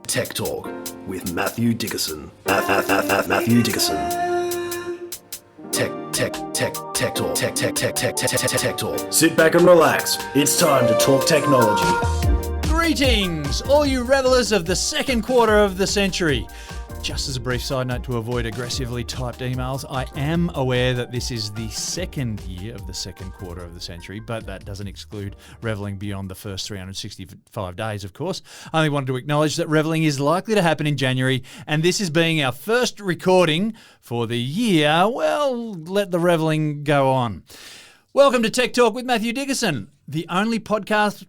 Tech Talk with Matthew Dickerson. Matthew Dickerson. Tech Talk. Sit back and relax. It's time to talk technology. Greetings, all you revelers of the second quarter of the century. Just as a brief side note to avoid aggressively typed emails, I am aware that this is the second year of the second quarter of the century, but that doesn't exclude revelling beyond the first 365 days, of course. I only wanted to acknowledge that revelling is likely to happen in January, and this is being our first recording for the year. Well, let the revelling go on. Welcome to Tech Talk with Matthew Dickerson, the only podcast,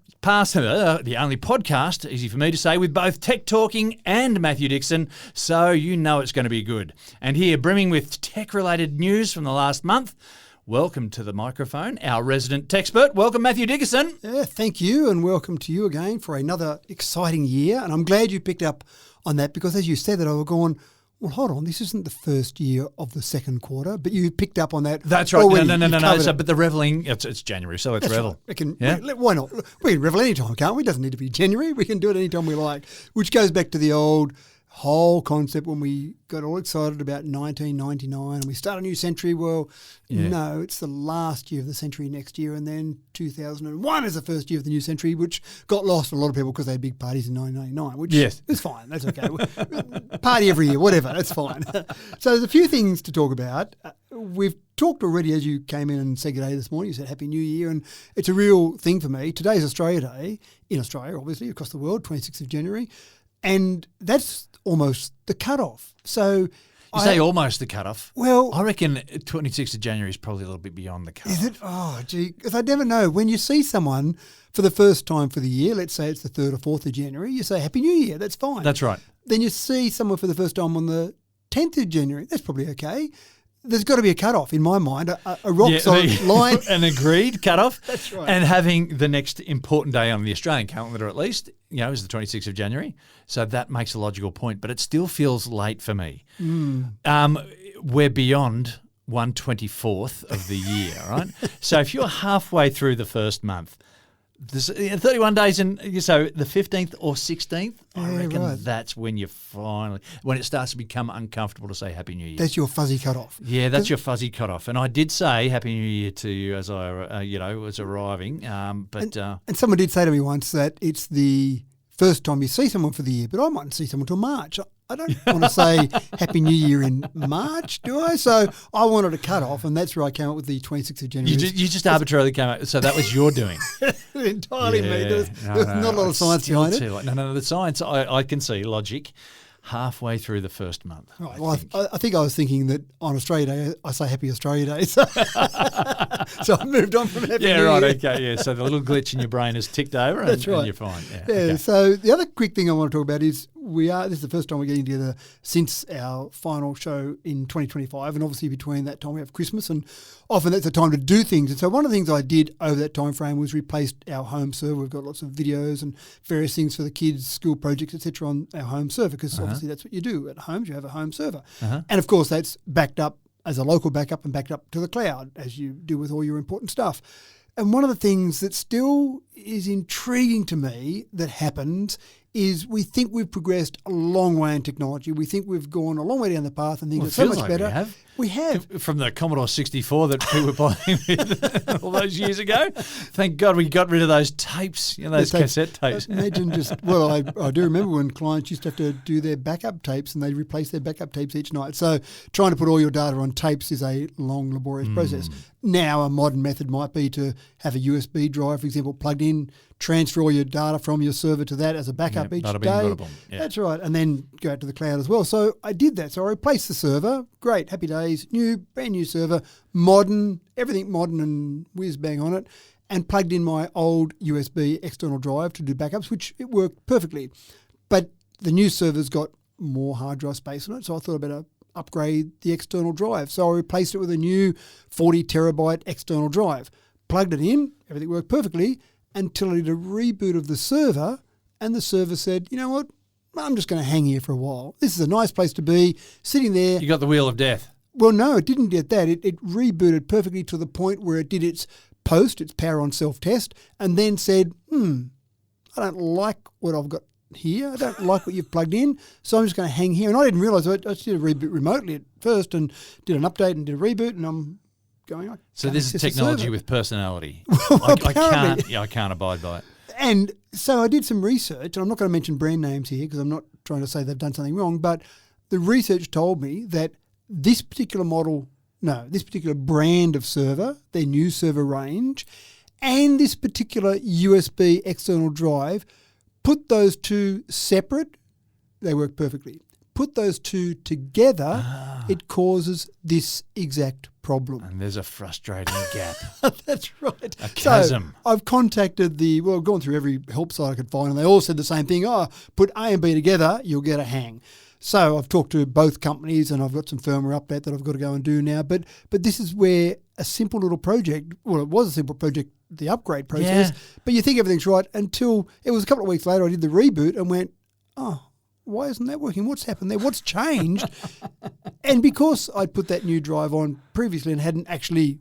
easy for me to say, with both tech talking and Matthew Dixon, so you know it's going to be good. And here, brimming with tech-related news from the last month, welcome to the microphone, our resident techspert. Welcome, Matthew Dickerson. Yeah, thank you, and welcome to you again for another exciting year. And I'm glad you picked up on that because, as you said that, I was going, well, hold on, this isn't the first year of the second quarter, but you picked up on that. That's right. Already. No. So, but the revelling, it's January, so let's revel. Right. Why not? We can revel anytime, can't we? It doesn't need to be January. We can do it anytime we like, which goes back to the old whole concept when we got all excited about 1999 and we start a new century. Well, no, it's the last year of the century next year, and then 2001 is the first year of the new century, which got lost for a lot of people because they had big parties in 1999, which is fine. That's okay. Party every year, whatever. That's fine. So there's a few things to talk about. We've talked already as you came in and said good day this morning. You said Happy New Year, and it's a real thing for me. Today's Australia Day, in Australia, obviously, across the world, 26th of January, and that's almost the cutoff. So you say almost the cutoff. Well, I reckon 26th of January is probably a little bit beyond the cutoff. Is it? Oh, gee, because I never know. When you see someone for the first time for the year, let's say it's the 3rd or 4th of January, you say Happy New Year. That's fine. That's right. Then you see someone for the first time on the 10th of January. That's probably okay. There's got to be a cutoff in my mind, a rock-solid line. An agreed cutoff. That's right. And having the next important day on the Australian calendar, at least, is the 26th of January. So that makes a logical point, but it still feels late for me. We're beyond 1/24th of the year, right? So if you're halfway through the first month, there's 31 days in, so the 15th or 16th, I reckon that's when when it starts to become uncomfortable to say Happy New Year. That's your fuzzy cutoff. Yeah, that's your fuzzy cutoff. And I did say Happy New Year to you as I, was arriving. And someone did say to me once that it's the first time you see someone for the year, but I mightn't see someone till March. I don't want to say Happy New Year in March, do I? So I wanted to cut off, and that's where I came up with the 26th of January. You just arbitrarily came up. So that was your doing. Entirely me. There's not a lot of science behind it. No, the science, I can see logic halfway through the first month. Right. Well, I think I was thinking that on Australia Day, I say Happy Australia Day. So I moved on from Happy New Year. Okay, yeah. So the little glitch in your brain has ticked over and you're fine. Yeah, okay. So the other quick thing I want to talk about is this is the first time we're getting together since our final show in 2025, and obviously between that time we have Christmas, and often that's a time to do things. And so one of the things I did over that time frame was replace our home server. We've got lots of videos and various things for the kids, school projects, etc. on our home server, because obviously that's what you do at home. You have a home server, and of course that's backed up as a local backup and backed up to the cloud, as you do with all your important stuff. And one of the things that still is intriguing to me that happens is we think we've progressed a long way in technology. We think we've gone a long way down the path and things are so much better. We have. From the Commodore 64 that we were playing with all those years ago. Thank God we got rid of those tapes, those cassette tapes. Imagine I do remember when clients used to have to do their backup tapes and they'd replace their backup tapes each night. So trying to put all your data on tapes is a long, laborious process. Now a modern method might be to have a USB drive, for example, plugged in, transfer all your data from your server to that as a backup each day. That's right. And then go out to the cloud as well. So I did that. So I replaced the server. Great. Happy days. Brand new server. Modern. Everything modern and whiz bang on it. And plugged in my old USB external drive to do backups, which it worked perfectly. But the new server's got more hard drive space on it. So I thought I better upgrade the external drive. So I replaced it with a new 40 terabyte external drive. Plugged it in. Everything worked perfectly, until I did a reboot of the server, and the server said, you know what, I'm just going to hang here for a while. This is a nice place to be, sitting there. You got the wheel of death. Well, no, it didn't get that. It rebooted perfectly to the point where it did its power on self-test, and then said, I don't like what I've got here. I don't like what you've plugged in, so I'm just going to hang here. And I didn't realise I just did a reboot remotely at first and did an update and did a reboot, and I'm going. So this is technology with personality. I can't abide by it. And so I did some research, and I'm not going to mention brand names here because I'm not trying to say they've done something wrong, but the research told me that this particular brand of server, their new server range, and this particular USB external drive, put those two separate, they work perfectly. Put those two together, it causes this exact problem. And there's a frustrating gap. That's right. A chasm. So I've contacted I've gone through every help site I could find, and they all said the same thing. Put A and B together, you'll get a hang. So I've talked to both companies, and I've got some firmware update that I've got to go and do now. But this is where a simple little project, well, it was a simple project, the upgrade process, but you think everything's right until it was a couple of weeks later I did the reboot and went, why isn't that working? What's happened there? What's changed? And because I'd put that new drive on previously and hadn't actually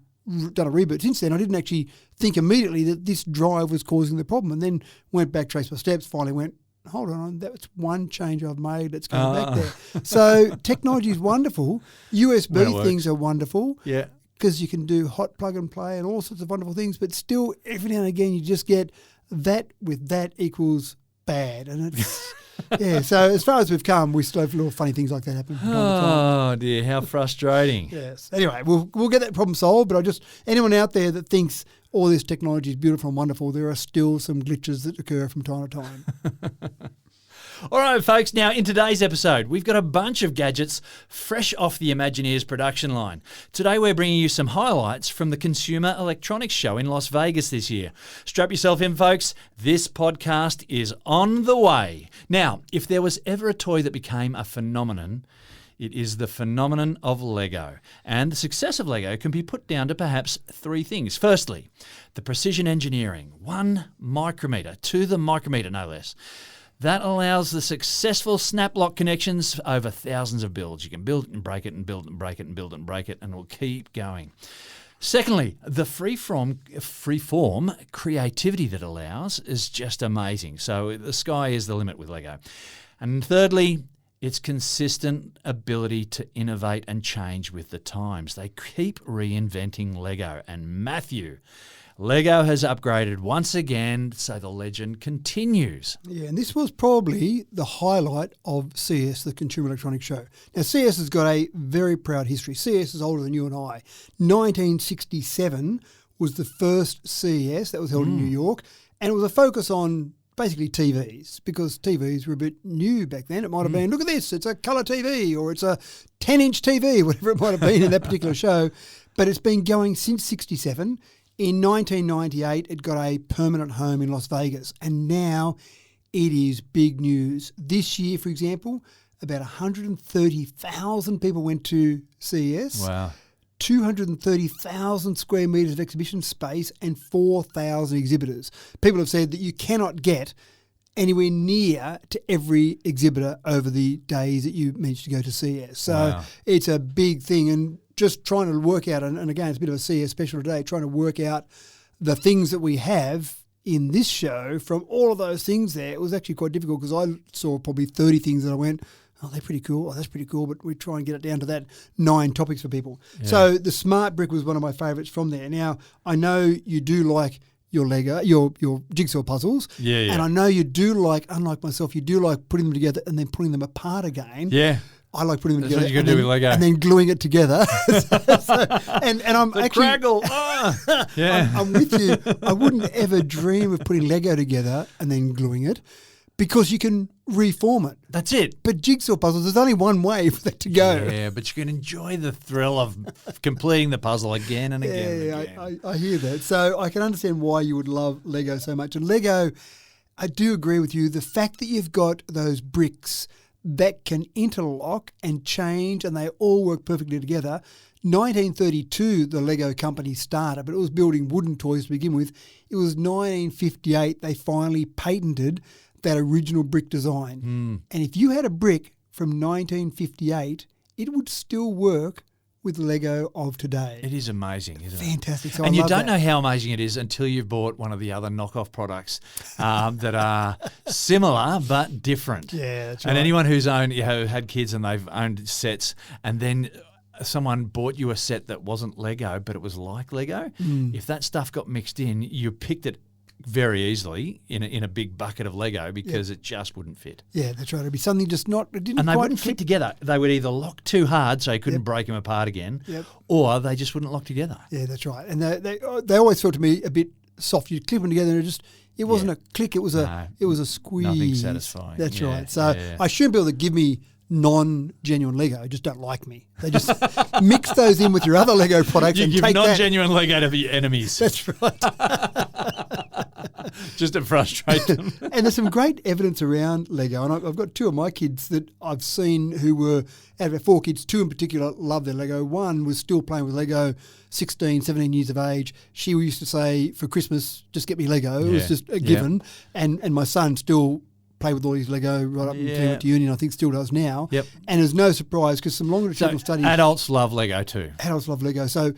done a reboot since then, I didn't actually think immediately that this drive was causing the problem, and then went back, traced my steps, finally went, hold on, that's one change I've made. Let's go back there. So technology is wonderful. USB things are wonderful. Yeah. Because you can do hot plug and play and all sorts of wonderful things, but still every now and again you just get that with that equals bad. And it's, yeah, so as far as we've come, we still have little funny things like that happen from time to time. Oh dear, how frustrating. Yes. Anyway, we'll get that problem solved, but anyone out there that thinks all this technology is beautiful and wonderful, there are still some glitches that occur from time to time. All right, folks, now in today's episode, we've got a bunch of gadgets fresh off the Imagineers production line. Today, we're bringing you some highlights from the Consumer Electronics Show in Las Vegas this year. Strap yourself in, folks. This podcast is on the way. Now, if there was ever a toy that became a phenomenon, it is the phenomenon of Lego. And the success of Lego can be put down to perhaps three things. Firstly, the precision engineering, 1 micrometre, to the micrometre no less. That allows the successful snap lock connections over thousands of builds. You can build it and break it and build it and break it and build it and break it, and we'll keep going. Secondly, the freeform creativity that allows is just amazing. So the sky is the limit with Lego. And thirdly, its consistent ability to innovate and change with the times. They keep reinventing Lego. And Matthew, Lego has upgraded once again, so the legend continues. Yeah, and this was probably the highlight of CES, the Consumer Electronics Show. Now, CES has got a very proud history. CES is older than you and I. 1967 was the first CES that was held in New York, and it was a focus on basically TVs, because TVs were a bit new back then. It might have been, look at this, it's a colour TV, or it's a 10-inch TV, whatever it might have been in that particular show. But it's been going since 67. In 1998, it got a permanent home in Las Vegas, and now it is big news. This year, for example, about 130,000 people went to CES. Wow. 230,000 square metres of exhibition space and 4,000 exhibitors. People have said that you cannot get anywhere near to every exhibitor over the days that you managed to go to CES. So it's a big thing, and just trying to work out, and again, it's a bit of a CES special today, trying to work out the things that we have in this show from all of those things there. It was actually quite difficult because I saw probably 30 things that I went, oh, they're pretty cool. Oh, that's pretty cool. But we try and get it down to that 9 topics for people. Yeah. So the Smart Brick was one of my favourites from there. Now, I know you do like your Lego, your jigsaw puzzles. Yeah. And I know you do like, unlike myself, you do like putting them together and then putting them apart again. Yeah. I like putting them together. That's what you're going to do with Lego. And then gluing it together. and I'm the actually... Craggle. Yeah. I'm with you. I wouldn't ever dream of putting Lego together and then gluing it, because you can reform it. That's it. But jigsaw puzzles, there's only one way for that to go. Yeah, but you can enjoy the thrill of completing the puzzle again and again and again. I hear that. So I can understand why you would love Lego so much. And Lego, I do agree with you. The fact that you've got those bricks that can interlock and change, and they all work perfectly together. 1932, the Lego company started, but it was building wooden toys to begin with. It was 1958 they finally patented that original brick design. And if you had a brick from 1958, it would still work with Lego of today. It is amazing, isn't it? Fantastic. So And I you love don't that. know how amazing it is until you've bought one of the other knockoff products that are similar but different. Yeah, that's And right. anyone who's had kids and they've owned sets, and then someone bought you a set that wasn't Lego but it was like Lego, if that stuff got mixed in, you picked it very easily in a big bucket of Lego because it just wouldn't fit. Yeah, that's right. It'd be something just not. It didn't And they quite wouldn't fit click. together. They would either lock too hard so you couldn't break them apart again, or they just wouldn't lock together. Yeah, that's right. And they always felt to me a bit soft. You'd clip them together and it wasn't a click. It was a squeeze. Nothing satisfying. That's Yeah, right. So yeah. I shouldn't be able to give me non-genuine Lego. Just don't like me. They just mix those in with your other Lego products You and give take that. non-genuine Lego to your enemies That's right. just to frustrate them. And there's some great evidence around Lego. And I've got two of my kids that I've seen who were, out of our 4 kids, 2 in particular love their Lego. One was still playing with Lego, 16, 17 years of age. She used to say, for Christmas, just get me Lego. It was Yeah. just a given. And my son still played with all his Lego right up until he went to uni, and I think still does now. Yep. And there's no surprise because some longitudinal So studies, adults love Lego too. adults love Lego. So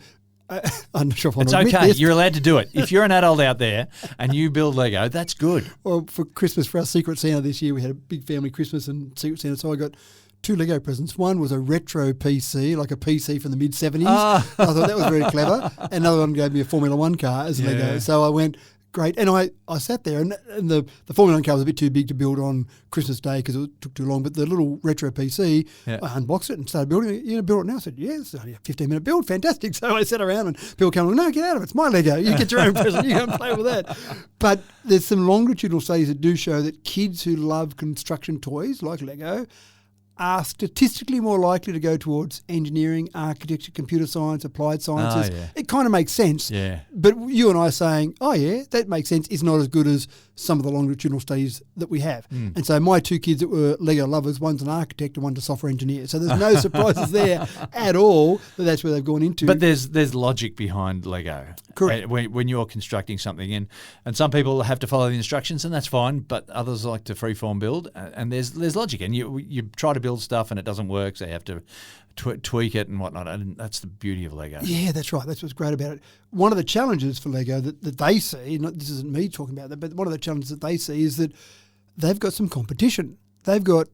I'm not sure if I want It's to admit okay. this. You're allowed to do it. If you're an adult out there and you build Lego, that's good. Well, for Christmas, for our Secret Santa this year, we had a big family Christmas and Secret Santa. So I got 2 Lego presents. One was a retro PC, like a PC from the mid-70s. I thought that was very clever. Another one gave me a Formula One car as Lego. So I went, great. And I sat there, and the Formula One car was a bit too big to build on Christmas Day because it took too long. But the little retro PC, I unboxed it and started building it. You know, build it now? I said, yeah, it's only a 15-minute build. Fantastic. So I sat around and people came along, no, get out of it. It's my Lego. You get your own present. You go and play with that. But there's some longitudinal studies that do show that kids who love construction toys like Lego are statistically more likely to go towards engineering, architecture, computer science, applied sciences. It kind of makes sense. Yeah. But you and I saying, oh, yeah, that makes sense, is not as good as some of the longitudinal studies that we have. And so my 2 kids that were Lego lovers, one's an architect and one's a software engineer. So there's no surprises there at all that that's where they've gone into. But there's logic behind Lego. Correct. When you're constructing something, and some people have to follow the instructions, and that's fine. But others like to freeform build, and there's logic. And you try to build stuff and it doesn't work, so you have to tweak it and whatnot. And that's the beauty of Lego. Yeah, that's right. That's what's great about it. One of the challenges for Lego that they see, this isn't me talking about that, but one of the challenges that they see is that they've got some competition. They've got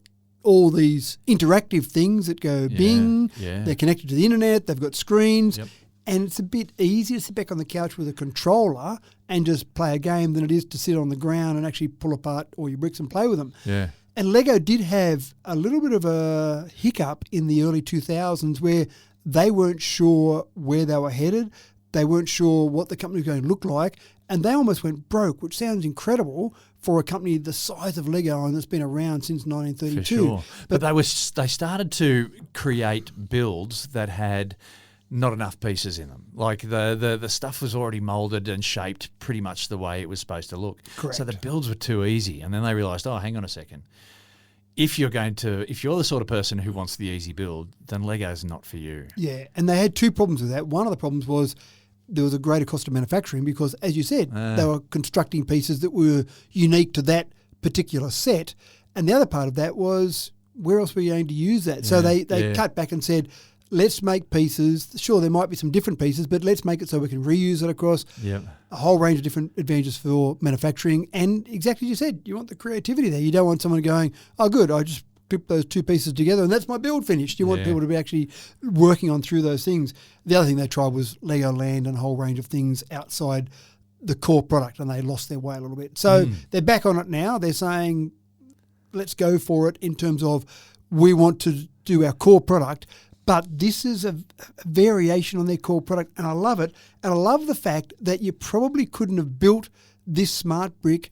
all these interactive things that go bing. Yeah. They're connected to the internet. They've got screens. Yep. And it's a bit easier to sit back on the couch with a controller and just play a game than it is to sit on the ground and actually pull apart all your bricks and play with them. Yeah. And Lego did have a little bit of a hiccup in the early 2000s where they weren't sure where they were headed. They weren't sure what the company was going to look like. And they almost went broke, which sounds incredible for a company the size of Lego and that's been around since 1932. For sure. But they started to create builds that had not enough pieces in them. Like the stuff was already molded and shaped pretty much the way it was supposed to look. Correct. So the builds were too easy. And then they realized, oh, hang on a second. If you're the sort of person who wants the easy build, then Lego's not for you. Yeah, and they had 2 problems with that. One of the problems was there was a greater cost of manufacturing because, as you said, they were constructing pieces that were unique to that particular set. And the other part of that was, where else were you going to use that? So they cut back and said, let's make pieces. Sure, there might be some different pieces, but let's make it so we can reuse it across a whole range of different advantages for manufacturing. And exactly as you said, you want the creativity there. You don't want someone going, oh, good, I just clip those 2 pieces together and that's my build finished. You want people to be actually working on through those things. The other thing they tried was Legoland and a whole range of things outside the core product, and they lost their way a little bit. So they're back on it now. They're saying, let's go for it in terms of we want to do our core product, but this is a variation on their core product, and I love it. And I love the fact that you probably couldn't have built this smart brick,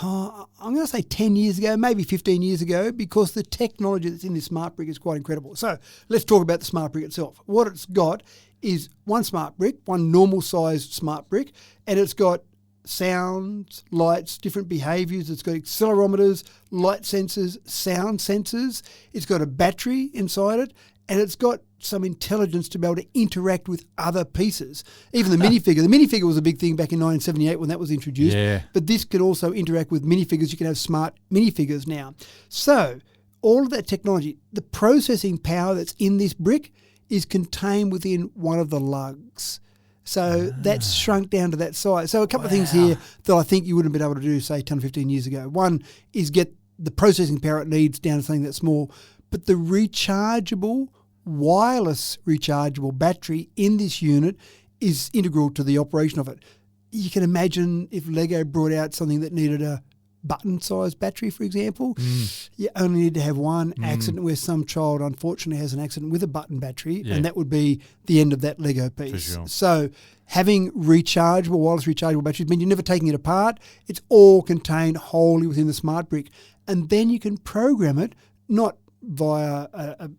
I'm going to say 10 years ago, maybe 15 years ago, because the technology that's in this smart brick is quite incredible. So let's talk about the smart brick itself. What it's got is one smart brick, one normal sized smart brick, and it's got sounds, lights, different behaviours. It's got accelerometers, light sensors, sound sensors. It's got a battery inside it, and it's got some intelligence to be able to interact with other pieces. Even the minifigure. The minifigure was a big thing back in 1978 when that was introduced. Yeah. But this can also interact with minifigures. You can have smart minifigures now. So all of that technology, the processing power that's in this brick is contained within one of the lugs. So that's shrunk down to that size. So a couple of things here that I think you wouldn't have been able to do, say, 10 or 15 years ago. One is get the processing power it needs down to something that's small. But the rechargeable, wireless rechargeable battery in this unit is integral to the operation of it. You can imagine if Lego brought out something that needed a button-sized battery, for example. You only need to have one accident where some child unfortunately has an accident with a button battery, and that would be the end of that Lego piece. For sure. So having rechargeable, wireless rechargeable batteries means you're never taking it apart. It's all contained wholly within the smart brick. And then you can program it, not via a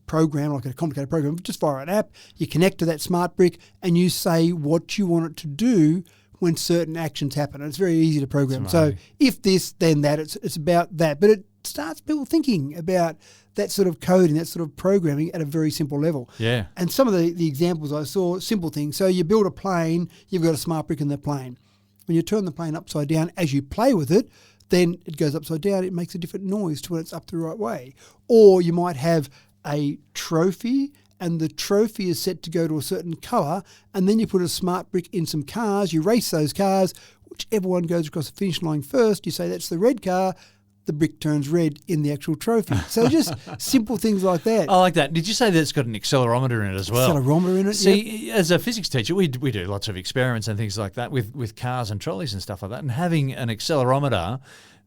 program, like a complicated program, but just via an app. You connect to that smart brick and you say what you want it to do when certain actions happen. And it's very easy to program. So if this, then that, it's about that. But it starts people thinking about that sort of coding, that sort of programming at a very simple level. Yeah. And some of the examples I saw, simple things. So you build a plane, you've got a smart brick in the plane. When you turn the plane upside down, as you play with it, then it goes upside down, it makes a different noise to when it's up the right way. Or you might have a trophy, and the trophy is set to go to a certain colour, and then you put a smart brick in some cars, you race those cars, whichever one goes across the finish line first, you say that's the red car, the brick turns red in the actual trophy. So just simple things like that. I like that. Did you say that it's got an accelerometer in it as well? Accelerometer in it, See, as a physics teacher, we do lots of experiments and things like that with cars and trolleys and stuff like that, and having an accelerometer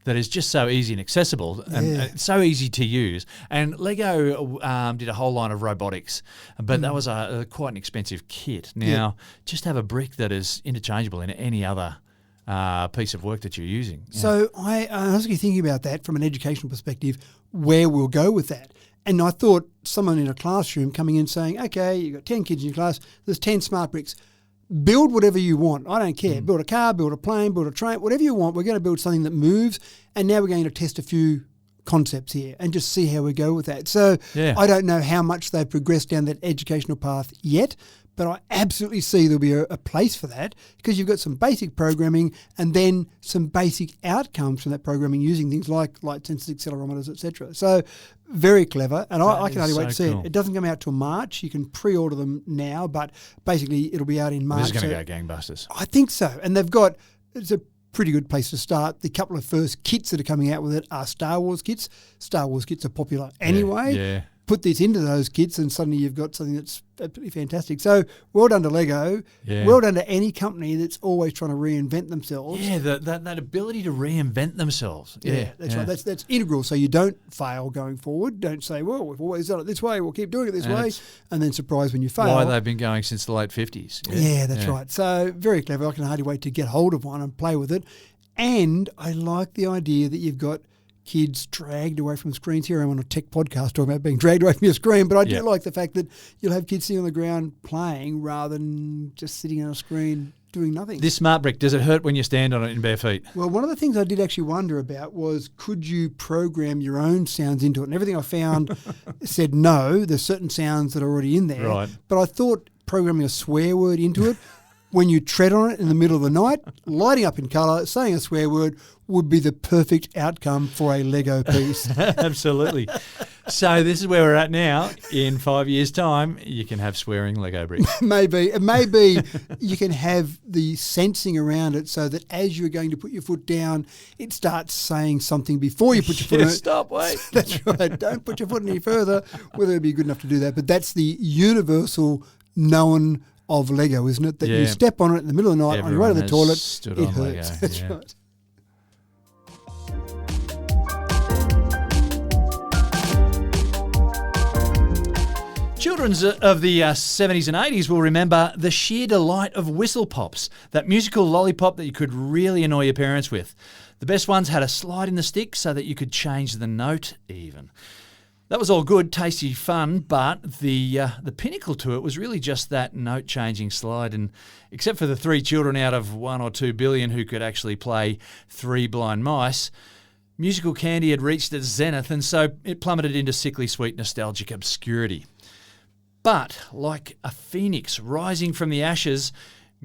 that is just so easy and accessible and so easy to use. And Lego did a whole line of robotics, but that was quite an expensive kit. Now, just have a brick that is interchangeable in any other piece of work that you're using. So I was thinking about that from an educational perspective, where we'll go with that. And I thought someone in a classroom coming in saying, okay, you've got 10 kids in your class, there's 10 smart bricks. Build whatever you want. I don't care. Build a car, build a plane, build a train, whatever you want. We're going to build something that moves. And now we're going to test a few concepts here and just see how we go with that. So I don't know how much they've progressed down that educational path yet, but I absolutely see there'll be a place for that because you've got some basic programming and then some basic outcomes from that programming using things like light sensors, accelerometers, etc. So very clever, and I can only wait to see it. It doesn't come out till March. You can pre-order them now, but basically it'll be out in March. This is going to go gangbusters. I think so. And it's a pretty good place to start. The couple of first kits that are coming out with it are Star Wars kits. Star Wars kits are popular anyway. Yeah. Put this into those kits and suddenly you've got something that's absolutely fantastic. So well done to Lego. Yeah. Well done to any company that's always trying to reinvent themselves. Yeah, that ability to reinvent themselves. Yeah, that's right. That's integral. So you don't fail going forward. Don't say, well, we've always done it this way. We'll keep doing it this way. And then surprise when you fail. Why they've been going since the late 50s. Yeah, that's right. So very clever. I can hardly wait to get hold of one and play with it. And I like the idea that you've got kids dragged away from screens. Here I'm on a tech podcast talking about being dragged away from your screen, but I do like the fact that you'll have kids sitting on the ground playing rather than just sitting on a screen doing nothing. This smart brick, does it hurt when you stand on it in bare feet? Well, one of the things I did actually wonder about was could you program your own sounds into it? And everything I found said no, there's certain sounds that are already in there. Right. But I thought programming a swear word into it when you tread on it in the middle of the night, lighting up in colour, saying a swear word would be the perfect outcome for a Lego piece. Absolutely. So this is where we're at now. In 5 years' time, you can have swearing Lego bricks. Maybe you can have the sensing around it so that as you're going to put your foot down, it starts saying something before you put your foot on it. Stop, wait. That's right. Don't put your foot any further, whether it'd be good enough to do that. But that's the universal known of Lego, isn't it? That you step on it in the middle of the night on your way to the toilet, it hurts. Lego. That's right. Children of the 70s and 80s will remember the sheer delight of whistle pops, that musical lollipop that you could really annoy your parents with. The best ones had a slide in the stick so that you could change the note even. That was all good, tasty fun, but the pinnacle to it was really just that note-changing slide. And except for the 3 children out of 1 or 2 billion who could actually play 3 blind mice, musical candy had reached its zenith, and so it plummeted into sickly sweet nostalgic obscurity. But like a phoenix rising from the ashes,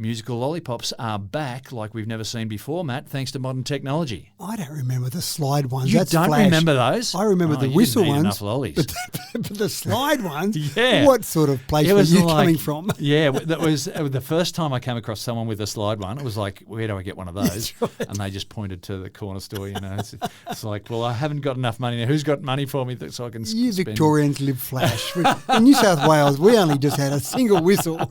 musical lollipops are back like we've never seen before, Matt, thanks to modern technology. I don't remember the slide ones. You That's don't flash. remember those? I remember the you whistle didn't eat ones. enough lollies. But the slide ones, Yeah. what sort of place were you coming from? Yeah, that was the first time I came across someone with a slide one. It was like, where do I get one of those? That's right. And they just pointed to the corner store, It's like, well, I haven't got enough money now. Who's got money for me so I can You spend? Victorians live flash. In New South Wales, we only just had a single whistle.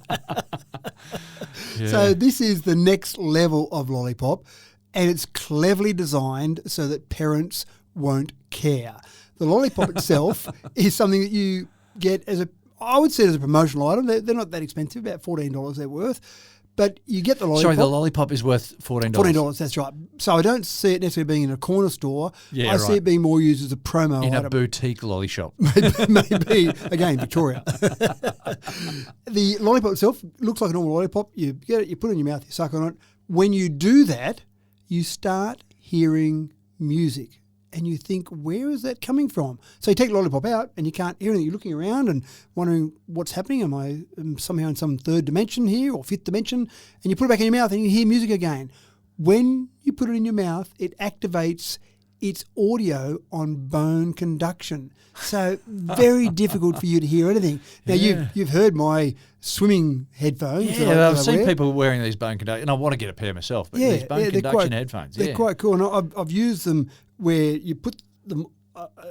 Yeah. So this is the next level of Lollipop, and it's cleverly designed so that parents won't care. The Lollipop itself is something that you get I would say as a promotional item. They're not that expensive, about $14 they're worth. But you get the Lollipop. Sorry, the Lollipop is worth $14. $14, that's right. So I don't see it necessarily being in a corner store. Yeah, I see it being more used as a promo in item. a boutique lolly shop. Maybe, again, Victoria. The Lollipop itself looks like a normal Lollipop. You get it, you put it in your mouth, you suck on it. When you do that, you start hearing music. And you think, where is that coming from? So you take the Lollipop out and you can't hear anything. You're looking around and wondering what's happening. Am I somehow in some third dimension here or fifth dimension? And you put it back in your mouth and you hear music again. When you put it in your mouth, it activates its audio on bone conduction. So very difficult for you to hear anything. Now, you've heard my swimming headphones. Yeah, I've seen people wearing these bone conduction, and I want to get a pair myself, but these bone conduction headphones. They're quite cool. And I've used them where you put them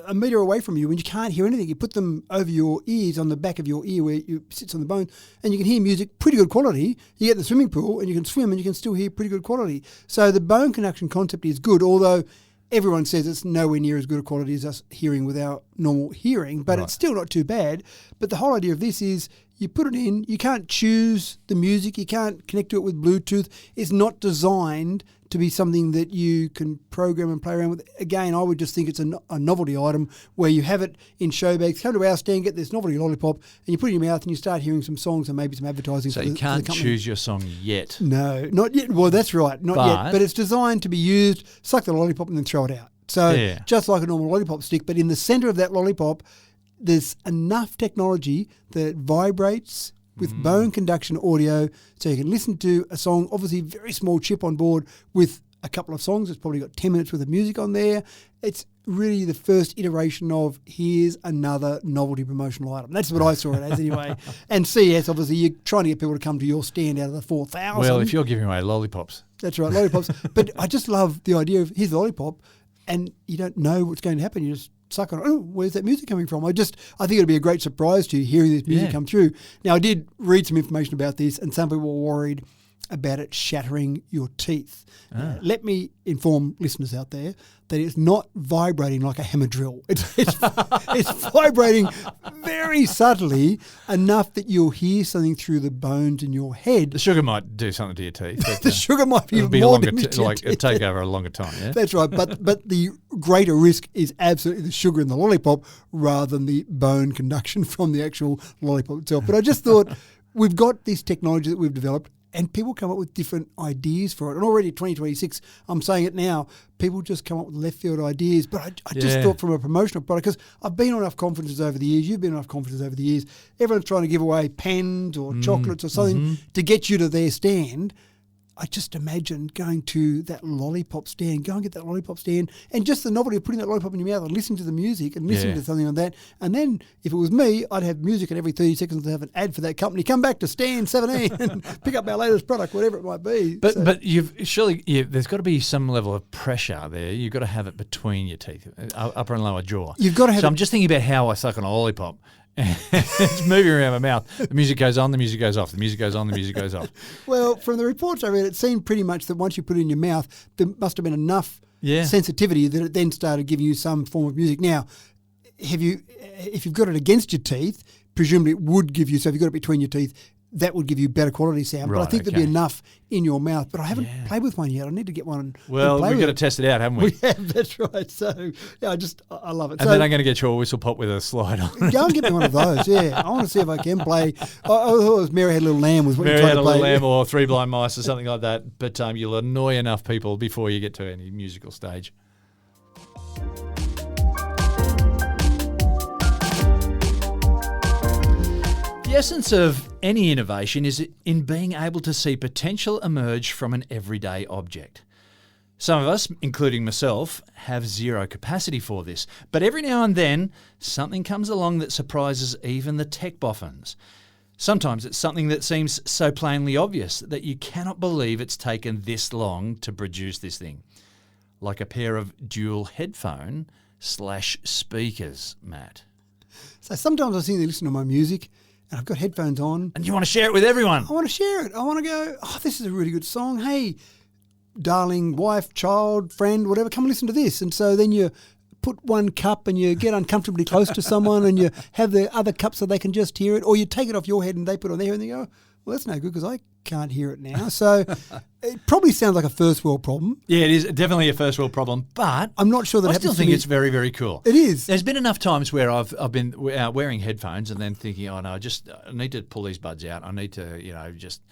a metre away from you when you can't hear anything. You put them over your ears, on the back of your ear where it sits on the bone, and you can hear music, pretty good quality. You get in the swimming pool and you can swim and you can still hear pretty good quality. So the bone conduction concept is good, although everyone says it's nowhere near as good a quality as us hearing with our normal hearing, but It's still not too bad. But the whole idea of this is you put it in, you can't choose the music, you can't connect to it with Bluetooth. It's not designed to be something that you can program and play around with. Again, I would just think it's a novelty item where you have it in show bags. Come to our stand, get this novelty Lollipop, and you put it in your mouth and you start hearing some songs and maybe some advertising. So for you the can't company. choose your song yet. No, not yet. Well, that's right, not yet. But it's designed to be used, suck the Lollipop and then throw it out. So just like a normal Lollipop stick, but in the centre of that Lollipop, there's enough technology that it vibrates with bone conduction audio, so you can listen to a song, obviously very small chip on board with a couple of songs. It's probably got 10 minutes worth of music on there. It's really the first iteration of here's another novelty promotional item. That's what I saw it as anyway. And CES, obviously, you're trying to get people to come to your stand out of the 4,000. Well, if you're giving away lollipops. That's right, lollipops. But I just love the idea of here's the Lollipop and you don't know what's going to happen. You just suck on it. Oh, where's that music coming from? I think it'd be a great surprise to you hearing this music come through. Now, I did read some information about this, and some people were worried about it shattering your teeth. Let me inform listeners out there that it's not vibrating like a hammer drill. It's vibrating very subtly enough that you'll hear something through the bones in your head. The sugar might do something to your teeth. But, the sugar might be it'll be more longer, damage to your it'll teeth. take over a longer time. Yeah, that's right. But the greater risk is absolutely the sugar in the Lollipop rather than the bone conduction from the actual Lollipop itself. But I just thought we've got this technology that we've developed, and people come up with different ideas for it. And already 2026, I'm saying it now, people just come up with left field ideas. But I just thought from a promotional product, because I've been on enough conferences over the years, you've been on enough conferences over the years, everyone's trying to give away pens or chocolates or something to get you to their stand. I just imagine going to that Lollipop stand, go and get that Lollipop stand, and just the novelty of putting that Lollipop in your mouth and listening to the music and listening to something like that. And then if it was me, I'd have music, and every 30 seconds I'd have an ad for that company. Come back to stand 17 and pick up our latest product, whatever it might be. But there's got to be some level of pressure there. You've got to have it between your teeth, upper and lower jaw. You've got to have. So I'm just thinking about how I suck on a lollipop. It's moving around my mouth. The music goes on, the music goes off. The music goes on, the music goes off. Well, from the reports I read, it seemed pretty much that once you put it in your mouth, there must have been enough sensitivity that it then started giving you some form of music. Now, if you've got it against your teeth, presumably it would give you, so if you've got it between your teeth, that would give you better quality sound. Right, but I think there'd be enough in your mouth. But I haven't played with one yet. I need to get one. Well, we've got to test it out, haven't we? We have, that's right. So, yeah, I love it. And then I'm going to get you a whistle pop with a slide on. Go and get me one of those, I want to see if I can play. I thought it was Mary Had a Little Lamb was what Mary you're Had trying a to play. Little Lamb or Three Blind Mice or something like that. But you'll annoy enough people before you get to any musical stage. essence of any innovation is in being able to see potential emerge from an everyday object. Some of us, including myself, have zero capacity for this, but every now and then something comes along that surprises even the tech boffins. Sometimes it's something that seems so plainly obvious that you cannot believe it's taken this long to produce this thing. Like a pair of dual headphone/speakers, Matt. So sometimes I think they listen to my music and I've got headphones on. And you want to share it with everyone. I want to share it. I want to go, oh, this is a really good song. Hey, darling, wife, child, friend, whatever, come and listen to this. And so then you put one cup and you get uncomfortably close to someone and you have the other cup so they can just hear it, or you take it off your head and they put it on their head and they go, well, that's no good because I can't hear it now. So it probably sounds like a first world problem. Yeah, it is definitely a first world problem, but I'm not sure that I happens still think it's very, very cool. It is. There's been enough times where I've been wearing headphones and then thinking, oh no, I need to pull these buds out. I need to, just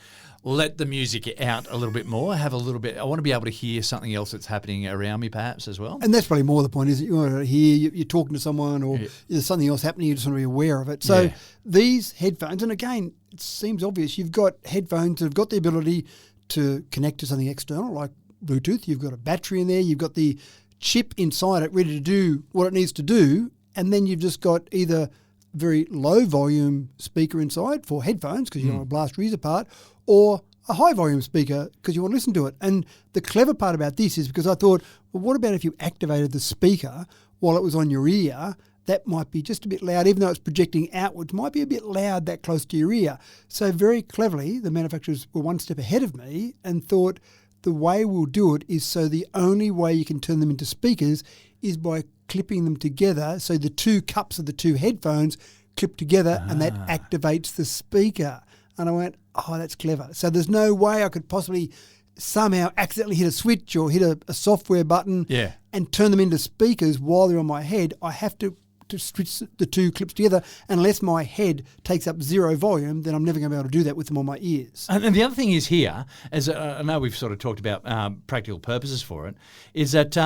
let the music out a little bit more. I want to be able to hear something else that's happening around me, perhaps as well. And that's probably more the point, is that you want to hear, you're talking to someone, or there's something else happening, you just want to be aware of it. So these headphones, and again, it seems obvious, you've got headphones that have got the ability to connect to something external like Bluetooth. You've got a battery in there. You've got the chip inside it ready to do what it needs to do. And then you've just got either very low volume speaker inside for headphones because you don't want to blast your ears apart, or a high volume speaker because you want to listen to it. And the clever part about this is because I thought, well, what about if you activated the speaker while it was on your ear? That might be just a bit loud, even though it's projecting outwards, might be a bit loud that close to your ear. So very cleverly, the manufacturers were one step ahead of me and thought the way we'll do it is so the only way you can turn them into speakers is by clipping them together. So the two cups of the two headphones clip together and that activates the speaker. And I went, oh, that's clever. So there's no way I could possibly somehow accidentally hit a switch or hit a software button and turn them into speakers while they're on my head. I have to switch the two clips together. Unless my head takes up zero volume, then I'm never going to be able to do that with them on my ears. And the other thing is here, as I know we've sort of talked about practical purposes for it, is that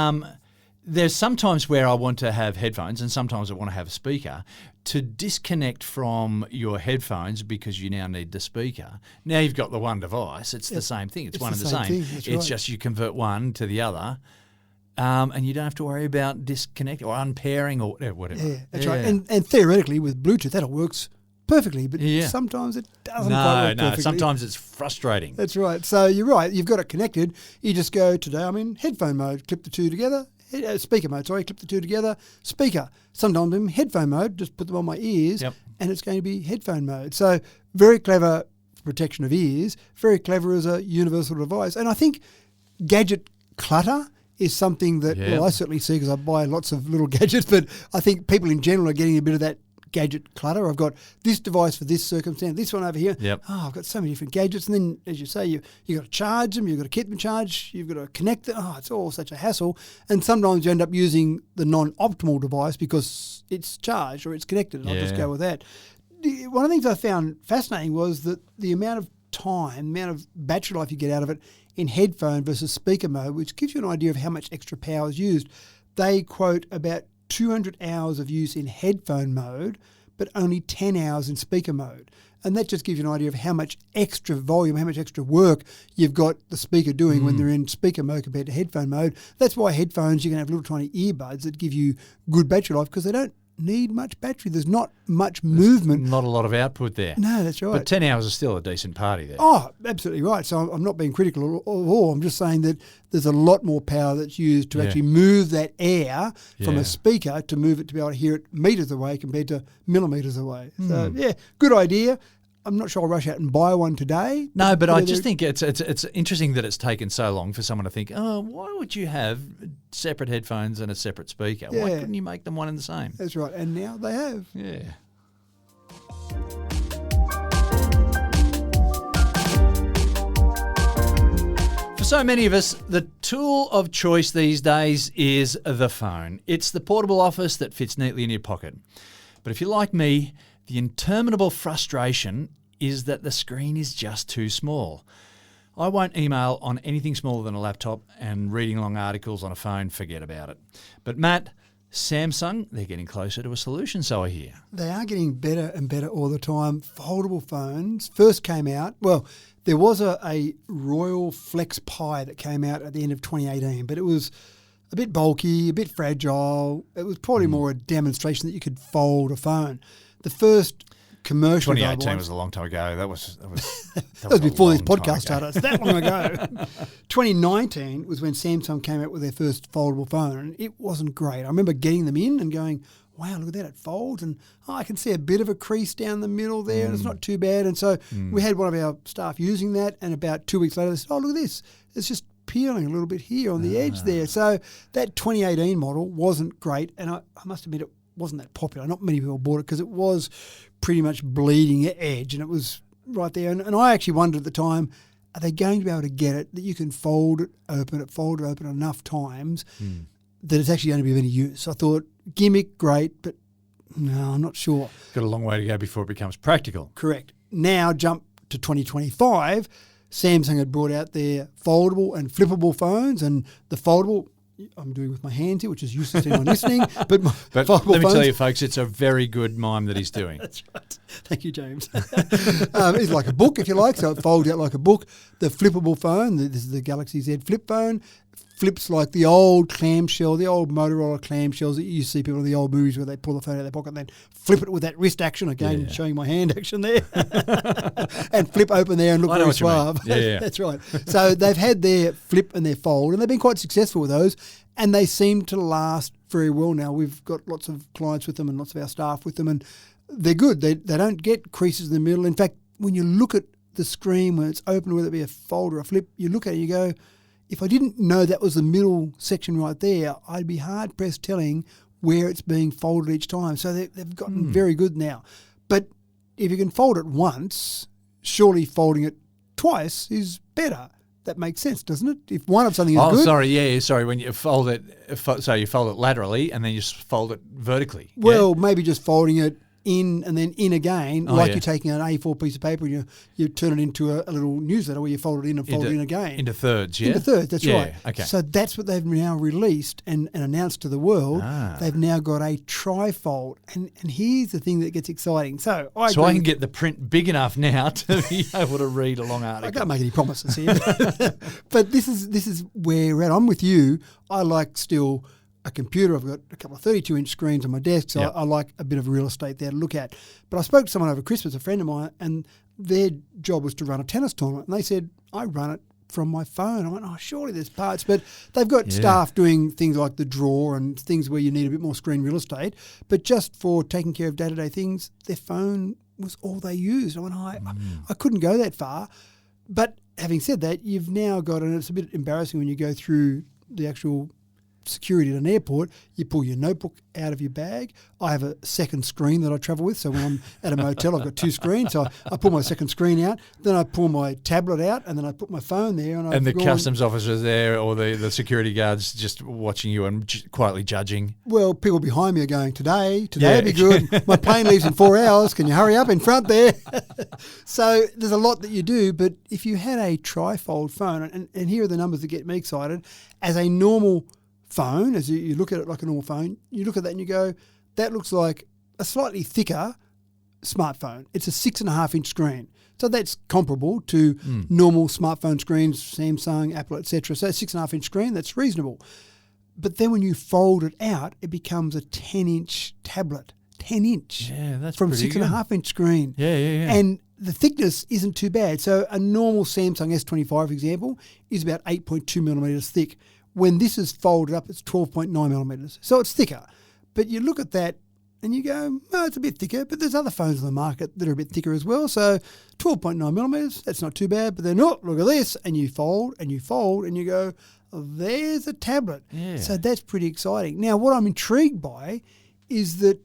there's sometimes where I want to have headphones and sometimes I want to have a speaker. To disconnect from your headphones because you now need the speaker. Now you've got the one device. It's the same thing. It's one and the same. It's just you convert one to the other. And you don't have to worry about disconnecting or unpairing or whatever. Yeah, that's right. And theoretically, with Bluetooth, that works perfectly, but sometimes it doesn't quite work perfectly. Sometimes it's frustrating. That's right. So you're right. You've got it connected. You just go, today I'm in headphone mode, clip the two together. Speaker mode, clip the two together. Speaker. Sometimes I'm in headphone mode, just put them on my ears, and it's going to be headphone mode. So very clever protection of ears, very clever as a universal device. And I think gadget clutter is something that, well, I certainly see because I buy lots of little gadgets, but I think people in general are getting a bit of that gadget clutter. I've got this device for this circumstance, this one over here. Oh, I've got so many different gadgets. And then, as you say, you've got to charge them, you've got to keep them charged, you've got to connect them. Oh, it's all such a hassle. And sometimes you end up using the non-optimal device because it's charged or it's connected, and I'll just go with that. One of the things I found fascinating was that the amount of time, the amount of battery life you get out of it in headphone versus speaker mode, which gives you an idea of how much extra power is used. They quote about 200 hours of use in headphone mode, but only 10 hours in speaker mode. And that just gives you an idea of how much extra volume, how much extra work you've got the speaker doing when they're in speaker mode compared to headphone mode. That's why headphones, you can have little tiny earbuds that give you good battery life because they don't need much battery. There's not much movement. Not a lot of output there. No, that's right. But 10 hours is still a decent party there. Oh, absolutely right. So I'm not being critical at all. I'm just saying that there's a lot more power that's used to actually move that air from a speaker to move it to be able to hear it meters away compared to millimeters away. So, good idea. I'm not sure I'll rush out and buy one today. No, but I just think it's interesting that it's taken so long for someone to think, oh, why would you have separate headphones and a separate speaker? Yeah. Why couldn't you make them one and the same? That's right. And now they have. Yeah. For so many of us, the tool of choice these days is the phone. It's the portable office that fits neatly in your pocket. But if you're like me, the interminable frustration is that the screen is just too small. I won't email on anything smaller than a laptop, and reading long articles on a phone, forget about it. But Matt, Samsung, they're getting closer to a solution, so I hear. They are getting better and better all the time. Foldable phones first came out. Well, there was a Royal Flex Pi that came out at the end of 2018, but it was a bit bulky, a bit fragile. It was probably more a demonstration that you could fold a phone. The first commercial 2018 was a long time ago. That was that was before this podcast started. It's that long ago. 2019 was when Samsung came out with their first foldable phone, and it wasn't great. I remember getting them in and going, wow, look at that, it folds, and I can see a bit of a crease down the middle there, and it's not too bad. And so we had one of our staff using that, and about 2 weeks later they said, oh, look at this, it's just peeling a little bit here on the edge there. So that 2018 model wasn't great, and I must admit it wasn't that popular. Not many people bought it because it was pretty much bleeding edge, and it was right there. And I actually wondered at the time, are they going to be able to get it that you can fold it open enough times that it's actually going to be of any use? I thought, gimmick, great, but no, I'm not sure. Got a long way to go before it becomes practical. Correct. Now jump to 2025. Samsung had brought out their foldable and flippable phones, and the foldable, I'm doing with my hands here, which is useless to anyone listening. But let me tell you, folks, it's a very good mime that he's doing. That's right. Thank you, James. It's like a book, if you like, so it folds out like a book. The flippable phone, this is the Galaxy Z Flip phone, flips like the old clamshell, the old Motorola clamshells that you see people in the old movies where they pull the phone out of their pocket and then flip it with that wrist action, again, showing my hand action there, and flip open there and look very suave. That's right. So they've had their flip and their fold, and they've been quite successful with those, and they seem to last very well now. We've got lots of clients with them and lots of our staff with them, and they're good. They don't get creases in the middle. In fact, when you look at the screen when it's open, whether it be a fold or a flip, you look at it and you go, if I didn't know that was the middle section right there, I'd be hard-pressed telling where it's being folded each time. So they've gotten very good now. But if you can fold it once, surely folding it twice is better. That makes sense, doesn't it? If one of something is good... sorry. When you fold it, so you fold it laterally and then you just fold it vertically. Well, maybe just folding it in and then in again, you're taking an A4 piece of paper and you turn it into a little newsletter where you fold it in and fold it in again. Into thirds, yeah? Into thirds, that's right. Okay. So that's what they've now released and announced to the world. They've now got a TriFold. And here's the thing that gets exciting. So I can get the print big enough now to be able to read a long article. I can't make any promises here. But this is where we're at. I'm with you. I like still a computer. I've got a couple of 32-inch screens on my desk, so I like a bit of real estate there to look at. But I spoke to someone over Christmas, a friend of mine, and their job was to run a tennis tournament. And they said, I run it from my phone. I went, oh, surely there's parts. But they've got staff doing things like the draw and things where you need a bit more screen real estate. But just for taking care of day-to-day things, their phone was all they used. I went, I couldn't go that far. But having said that, you've now got, and it's a bit embarrassing when you go through the actual security at an airport, you pull your notebook out of your bag. I have a second screen that I travel with, so when I'm at a motel, I've got two screens. So I pull my second screen out, then I pull my tablet out, and then I put my phone there. And the customs officers there, or the security guards just watching you and quietly judging. Well, people behind me are going, today would be good. My plane leaves in 4 hours. Can you hurry up in front there? So there's a lot that you do, but if you had a TriFold phone, and here are the numbers that get me excited, as a normal phone, as you look at it like a normal phone, you look at that and you go, that looks like a slightly thicker smartphone. It's a 6.5-inch screen. So that's comparable to normal smartphone screens, Samsung, Apple, etc. So a 6.5-inch screen, that's reasonable. But then when you fold it out, it becomes a 10-inch tablet. 10-inch. Yeah, that's from pretty 6.5-inch screen. Yeah. And the thickness isn't too bad. So a normal Samsung S25, for example, is about 8.2 millimeters thick. When this is folded up, it's 12.9 millimetres. So it's thicker. But you look at that and you go, oh, it's a bit thicker, but there's other phones on the market that are a bit thicker as well. So 12.9 millimetres, that's not too bad. But then, look at this. And you fold and you fold and you go, oh, there's a tablet. Yeah. So that's pretty exciting. Now, what I'm intrigued by is that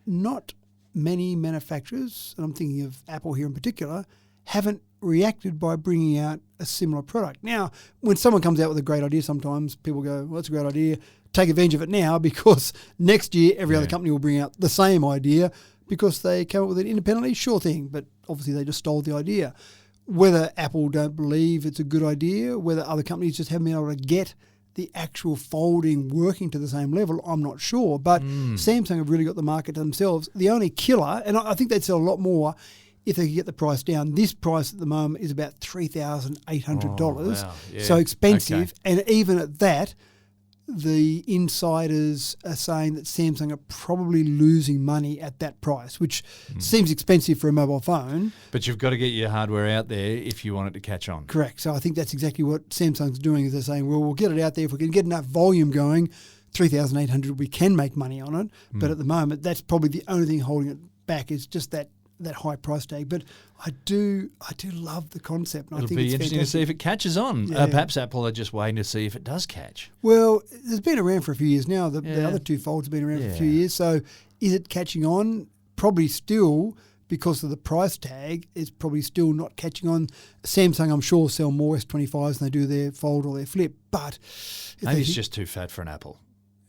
not many manufacturers, and I'm thinking of Apple here in particular, haven't reacted by bringing out a similar product. Now, when someone comes out with a great idea, sometimes people go, well, that's a great idea. Take advantage of it now, because next year every other company will bring out the same idea because they came up with it independently. Sure thing, but obviously they just stole the idea. Whether Apple don't believe it's a good idea, whether other companies just haven't been able to get the actual folding working to the same level, I'm not sure. But Samsung have really got the market to themselves. The only killer, and I think they'd sell a lot more if they could get the price down. This price at the moment is about $3,800. Wow. Yeah. So expensive. Okay. And even at that, the insiders are saying that Samsung are probably losing money at that price, which seems expensive for a mobile phone. But you've got to get your hardware out there if you want it to catch on. Correct. So I think that's exactly what Samsung's doing, is they're saying, well, we'll get it out there. If we can get enough volume going, 3,800, we can make money on it. But at the moment, that's probably the only thing holding it back, is just that high price tag. But I do love the concept. And It'll I think be it's interesting fantastic. to see if it catches on. Yeah. Perhaps Apple are just waiting to see if it does catch. Well, it's been around for a few years now. The Yeah. other two folds have been around for a few Yeah. years. So is it catching on? Probably still, because of the price tag, it's probably still not catching on. Samsung, I'm sure, sell more S25s than they do their Fold or their Flip. But if Maybe they- it's just too fat for an Apple.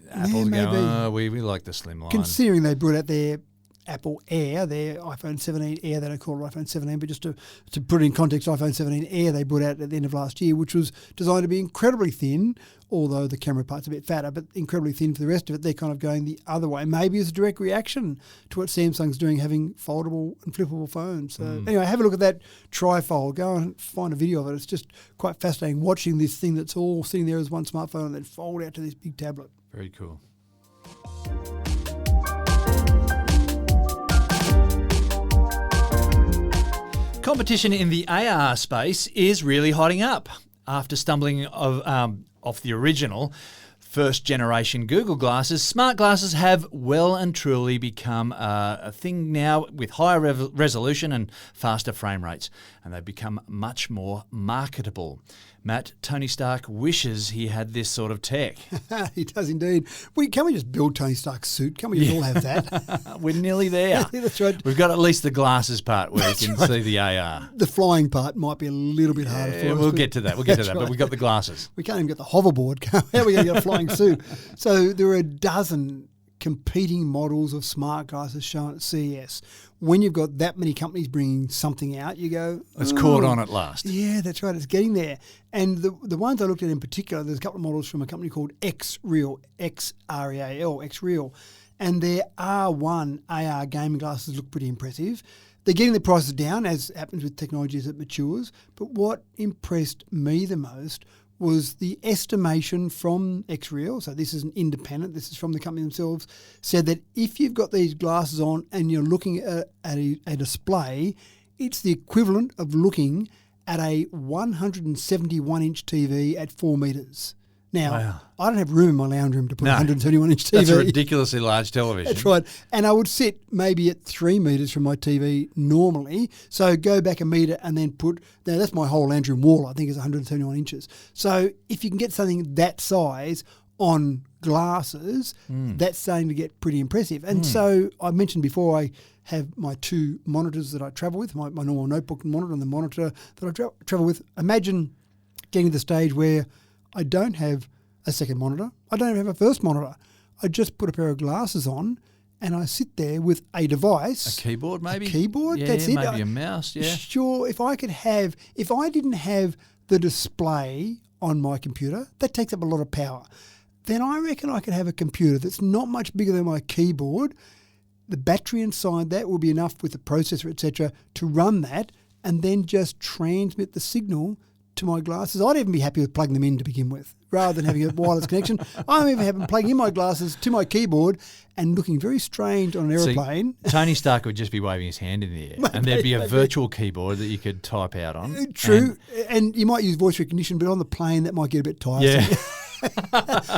Apple's maybe. going, oh, we like the slim line. considering they brought out their Apple Air, their iPhone 17 Air, they don't call it iPhone 17, but just to put it in context, iPhone 17 Air they brought out at the end of last year, which was designed to be incredibly thin, although the camera part's a bit fatter, but incredibly thin for the rest of it. They're kind of going the other way, maybe as a direct reaction to what Samsung's doing, having foldable and flippable phones. So anyway, have a look at that TriFold. Go and find a video of it. It's just quite fascinating watching this thing that's all sitting there as one smartphone and then fold out to this big tablet. Very cool. Competition in the AR space is really hotting up. After stumbling off the original first-generation Google glasses, smart glasses have well and truly become a thing now with higher resolution and faster frame rates, and they've become much more marketable. Matt, Tony Stark wishes he had this sort of tech. He does indeed. Can we just build Tony Stark's suit? Can we just all have that? We're nearly there. That's right. We've got at least the glasses part where you can see the AR. The flying part might be a little bit harder for us. We'll but get to that. We'll get to that's that. But right. we've got the glasses. We can't even get the hoverboard. How are we going to get a flying suit? So there are a dozen competing models of smart glasses shown at CES. When you've got that many companies bringing something out, you go, It's caught on at last. Yeah, that's right. It's getting there. And the ones I looked at in particular, there's a couple of models from a company called Xreal, X-R-E-A-L, Xreal. And their R1 AR gaming glasses look pretty impressive. They're getting the prices down, as happens with technology as it matures. But what impressed me the most was the estimation from Xreal, so this is an independent, this is from the company themselves, said that if you've got these glasses on and you're looking at a display, it's the equivalent of looking at a 171-inch TV at 4 metres. Now, Wow. I don't have room in my lounge room to put a No. 171-inch TV. That's a ridiculously large television. That's right. And I would sit maybe at 3 metres from my TV normally. So go back a metre and then now that's my whole lounge room wall, I think is 171 inches. So if you can get something that size on glasses, that's starting to get pretty impressive. And so I mentioned before, I have my two monitors that I travel with, my normal notebook monitor and the monitor that I travel with. Imagine getting to the stage where I don't have a second monitor. I don't even have a first monitor. I just put a pair of glasses on and I sit there with a device. A keyboard, maybe? A keyboard, Yeah, that's it. maybe a mouse, yeah. Sure, if I didn't have the display on my computer, that takes up a lot of power. Then I reckon I could have a computer that's not much bigger than my keyboard. The battery inside that will be enough with the processor, etc., to run that and then just transmit the signal to my glasses. I'd even be happy with plugging them in to begin with, rather than having a wireless connection. I'm even happy plugging in my glasses to my keyboard and looking very strange on an aeroplane. Tony Stark would just be waving his hand in the air, and there'd be a virtual keyboard that you could type out on. True, and you might use voice recognition, but on the plane that might get a bit tiresome. Yeah.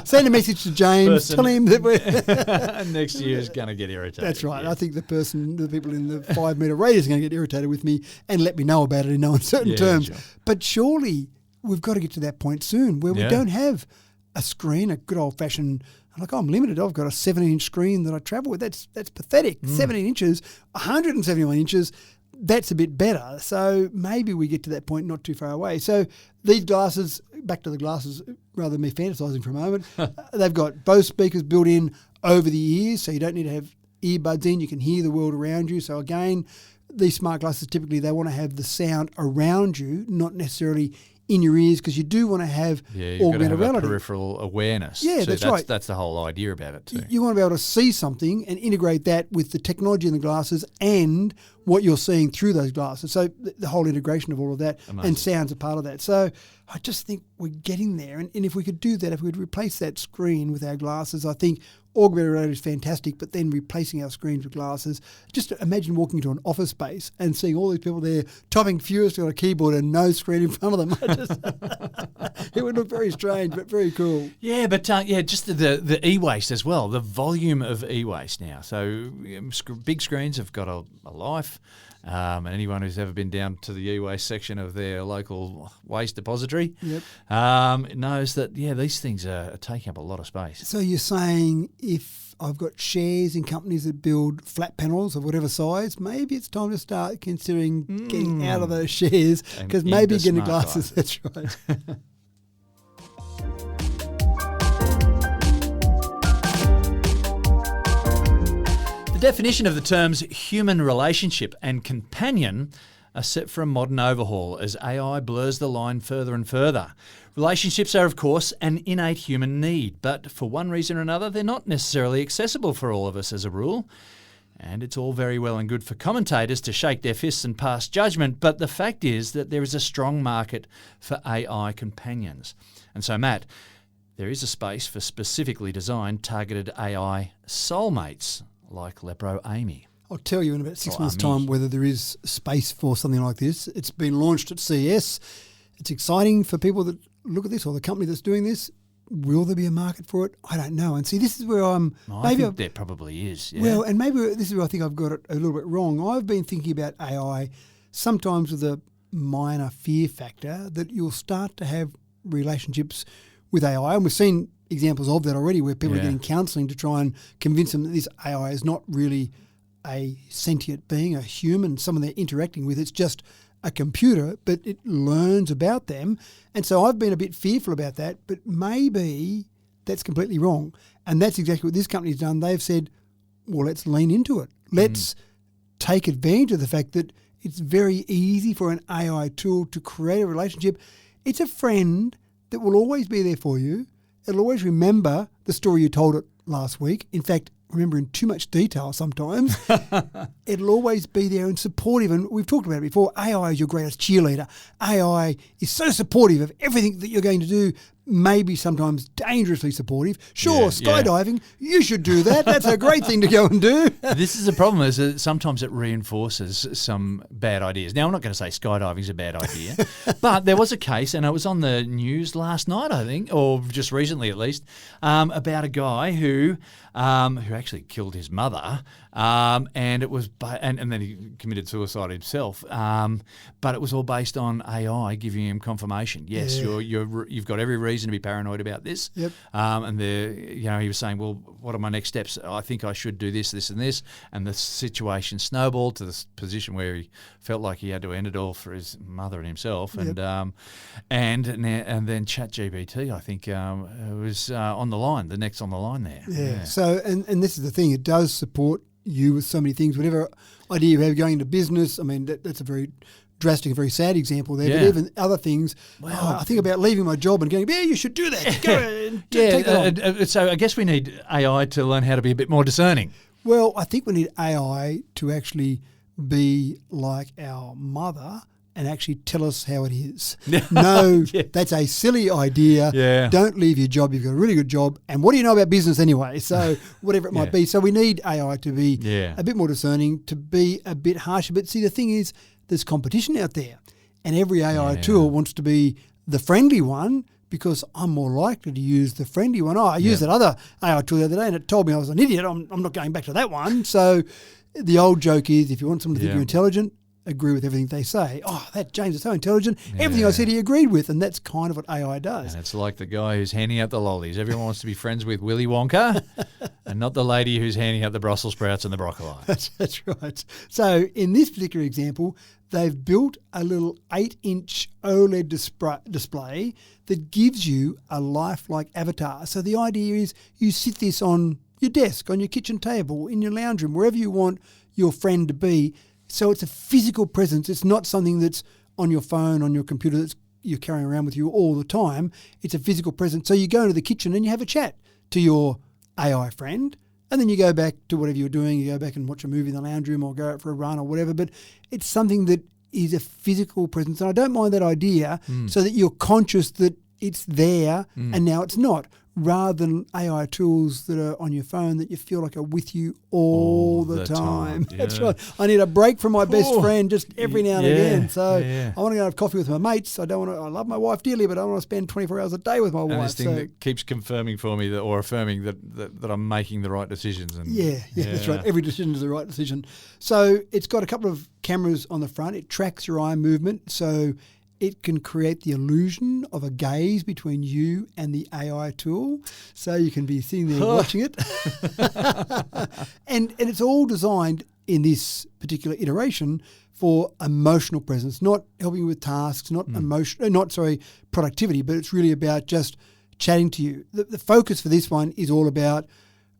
Send a message to James, tell him that we're... And next year is going to get irritated. That's right. Yeah. I think the people in the 5 metre radius are going to get irritated with me and let me know about it in no uncertain Yeah, terms. sure. But surely we've got to get to that point soon where we Yeah. don't have a screen, a good old fashioned. Like, I'm limited. I've got a 17-inch screen that I travel with. That's pathetic. 17 inches, 171 inches. That's a bit better. So maybe we get to that point not too far away. So these glasses, back to the glasses, rather than me fantasising for a moment, they've got Bose speakers built in over the ears, so you don't need to have earbuds in. You can hear the world around you. So again, these smart glasses, typically they want to have the sound around you, not necessarily in your ears, because you do want to have You've got to augmented have reality. peripheral awareness. Yeah, too. that's right. That's the whole idea about it too. You want to be able to see something and integrate that with the technology in the glasses and what you're seeing through those glasses. So the whole integration of all of that, and sound's a part of that. So I just think we're getting there. And if we could do that, if we could replace that screen with our glasses, I think augmented reality is fantastic, but then replacing our screens with glasses, just imagine walking into an office space and seeing all these people there typing furiously on a keyboard and no screen in front of them. It would look very strange, but very cool. Yeah, but just the e-waste as well, the volume of e-waste now. So big screens have got a life. And anyone who's ever been down to the e-waste section of their local waste depository knows that, these things are taking up a lot of space. So you're saying if I've got shares in companies that build flat panels of whatever size, maybe it's time to start considering getting out of those shares, because maybe getting glasses, that's right. The definition of the terms human relationship and companion are set for a modern overhaul as AI blurs the line further and further. Relationships are, of course, an innate human need, but for one reason or another, they're not necessarily accessible for all of us as a rule. And it's all very well and good for commentators to shake their fists and pass judgment, but the fact is that there is a strong market for AI companions. And so, Matt, there is a space for specifically designed targeted AI soulmates, like Lepro Amy. I'll tell you in about 6 months' time whether there is space for something like this. It's been launched at CES. It's exciting for people that look at this, or the company that's doing this. Will there be a market for it? I don't know. And see, this is where I think there probably is. Yeah. Well, and maybe this is where I think I've got it a little bit wrong. I've been thinking about AI sometimes with a minor fear factor that you'll start to have relationships with AI. And we've seen examples of that already, where people are getting counselling to try and convince them that this AI is not really a sentient being, a human, someone they're interacting with. It's just a computer, but it learns about them. And so I've been a bit fearful about that, but maybe that's completely wrong. And that's exactly what this company's done. They've said, well, let's lean into it. Let's take advantage of the fact that it's very easy for an AI tool to create a relationship. It's a friend that will always be there for you. It'll always remember the story you told it last week. In fact, remember in too much detail sometimes. It'll always be there and supportive. And we've talked about it before. AI is your greatest cheerleader. AI is so supportive of everything that you're going to do, maybe sometimes dangerously supportive. Sure, skydiving, you should do that. That's a great thing to go and do. This is the problem, is that sometimes it reinforces some bad ideas. Now, I'm not going to say skydiving is a bad idea, but there was a case, and it was on the news last night, I think, or just recently at least, about a guy who actually killed his mother, and it was, and then he committed suicide himself. But it was all based on AI giving him confirmation. Yes, you've got every reason to be paranoid about this. Yep. And he was saying, well, what are my next steps? I think I should do this, this, and this. And the situation snowballed to the position where he felt like he had to end it all for his mother and himself. Yep. And then ChatGPT, I think, was on the line, the next on the line there. Yeah. So, and this is the thing, it does support you with so many things. Whatever idea you have going into business, I mean, that's a very drastic, a very sad example there. Yeah. But even other things, I think about leaving my job and going, you should do that. Go and take it on. So I guess we need AI to learn how to be a bit more discerning. Well, I think we need AI to actually be like our mother and actually tell us how it is. No, that's a silly idea. Yeah. Don't leave your job. You've got a really good job. And what do you know about business anyway? So whatever it might be. So we need AI to be a bit more discerning, to be a bit harsher. But see, the thing is, there's competition out there. And every AI tool wants to be the friendly one, because I'm more likely to use the friendly one. I used that other AI tool the other day and it told me I was an idiot. I'm not going back to that one. So the old joke is, if you want someone to think you're intelligent, agree with everything they say. Oh, that James is so intelligent. Everything I said he agreed with. And that's kind of what AI does. And it's like the guy who's handing out the lollies. Everyone wants to be friends with Willy Wonka and not the lady who's handing out the Brussels sprouts and the broccoli. That's right. So in this particular example, they've built a little 8-inch OLED display that gives you a lifelike avatar. So the idea is you sit this on your desk, on your kitchen table, in your lounge room, wherever you want your friend to be. So it's a physical presence. It's not something that's on your phone, on your computer, that's you're carrying around with you all the time. It's a physical presence. So you go into the kitchen and you have a chat to your AI friend, and then you go back to whatever you're doing. You go back and watch a movie in the lounge room or go out for a run or whatever. But it's something that is a physical presence. And I don't mind that idea so that you're conscious that it's there and now it's not, rather than AI tools that are on your phone that you feel like are with you all the time. Yeah. That's right. I need a break from my best friend just every now and again. So I want to go have coffee with my mates. I love my wife dearly, but I don't want to spend 24 hours a day with my wife. This thing that keeps confirming for me or affirming that I'm making the right decisions. And yeah, that's right. Every decision is the right decision. So it's got a couple of cameras on the front. It tracks your eye movement. So it can create the illusion of a gaze between you and the AI tool. So you can be sitting there watching it. and it's all designed in this particular iteration for emotional presence, not helping you with tasks, not productivity, but it's really about just chatting to you. The focus for this one is all about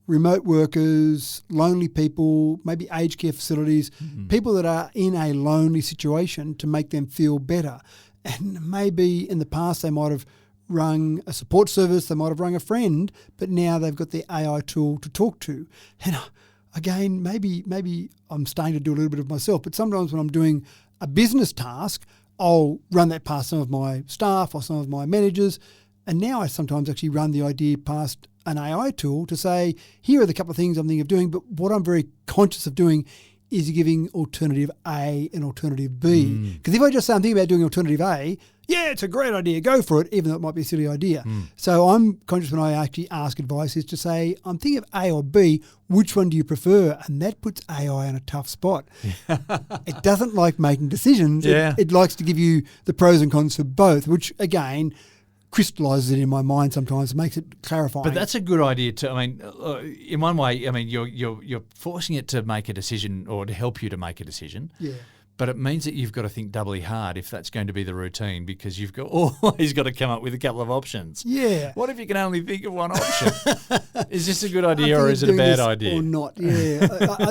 remote workers, lonely people, maybe aged care facilities, people that are in a lonely situation to make them feel better. And maybe in the past they might have rung a support service, they might have rung a friend, but now they've got their AI tool to talk to. And again, maybe I'm starting to do a little bit of myself, but sometimes when I'm doing a business task, I'll run that past some of my staff or some of my managers. And now I sometimes actually run the idea past an AI tool to say, here are the couple of things I'm thinking of doing, but what I'm very conscious of doing is giving alternative A and alternative B. Because if I just say I'm thinking about doing alternative A, yeah, it's a great idea, go for it, even though it might be a silly idea. So I'm conscious when I actually ask advice is to say, I'm thinking of A or B, which one do you prefer? And that puts AI in a tough spot. It doesn't like making decisions. It likes to give you the pros and cons for both, which again crystallizes it in my mind sometimes, makes it clarifying. But that's a good idea too. I mean, in one way, I mean, you're forcing it to make a decision or to help you to make a decision. Yeah. But it means that you've got to think doubly hard if that's going to be the routine, because you've always got to come up with a couple of options. Yeah. What if you can only think of one option? Is this a good idea or is it a bad idea? Or not, yeah.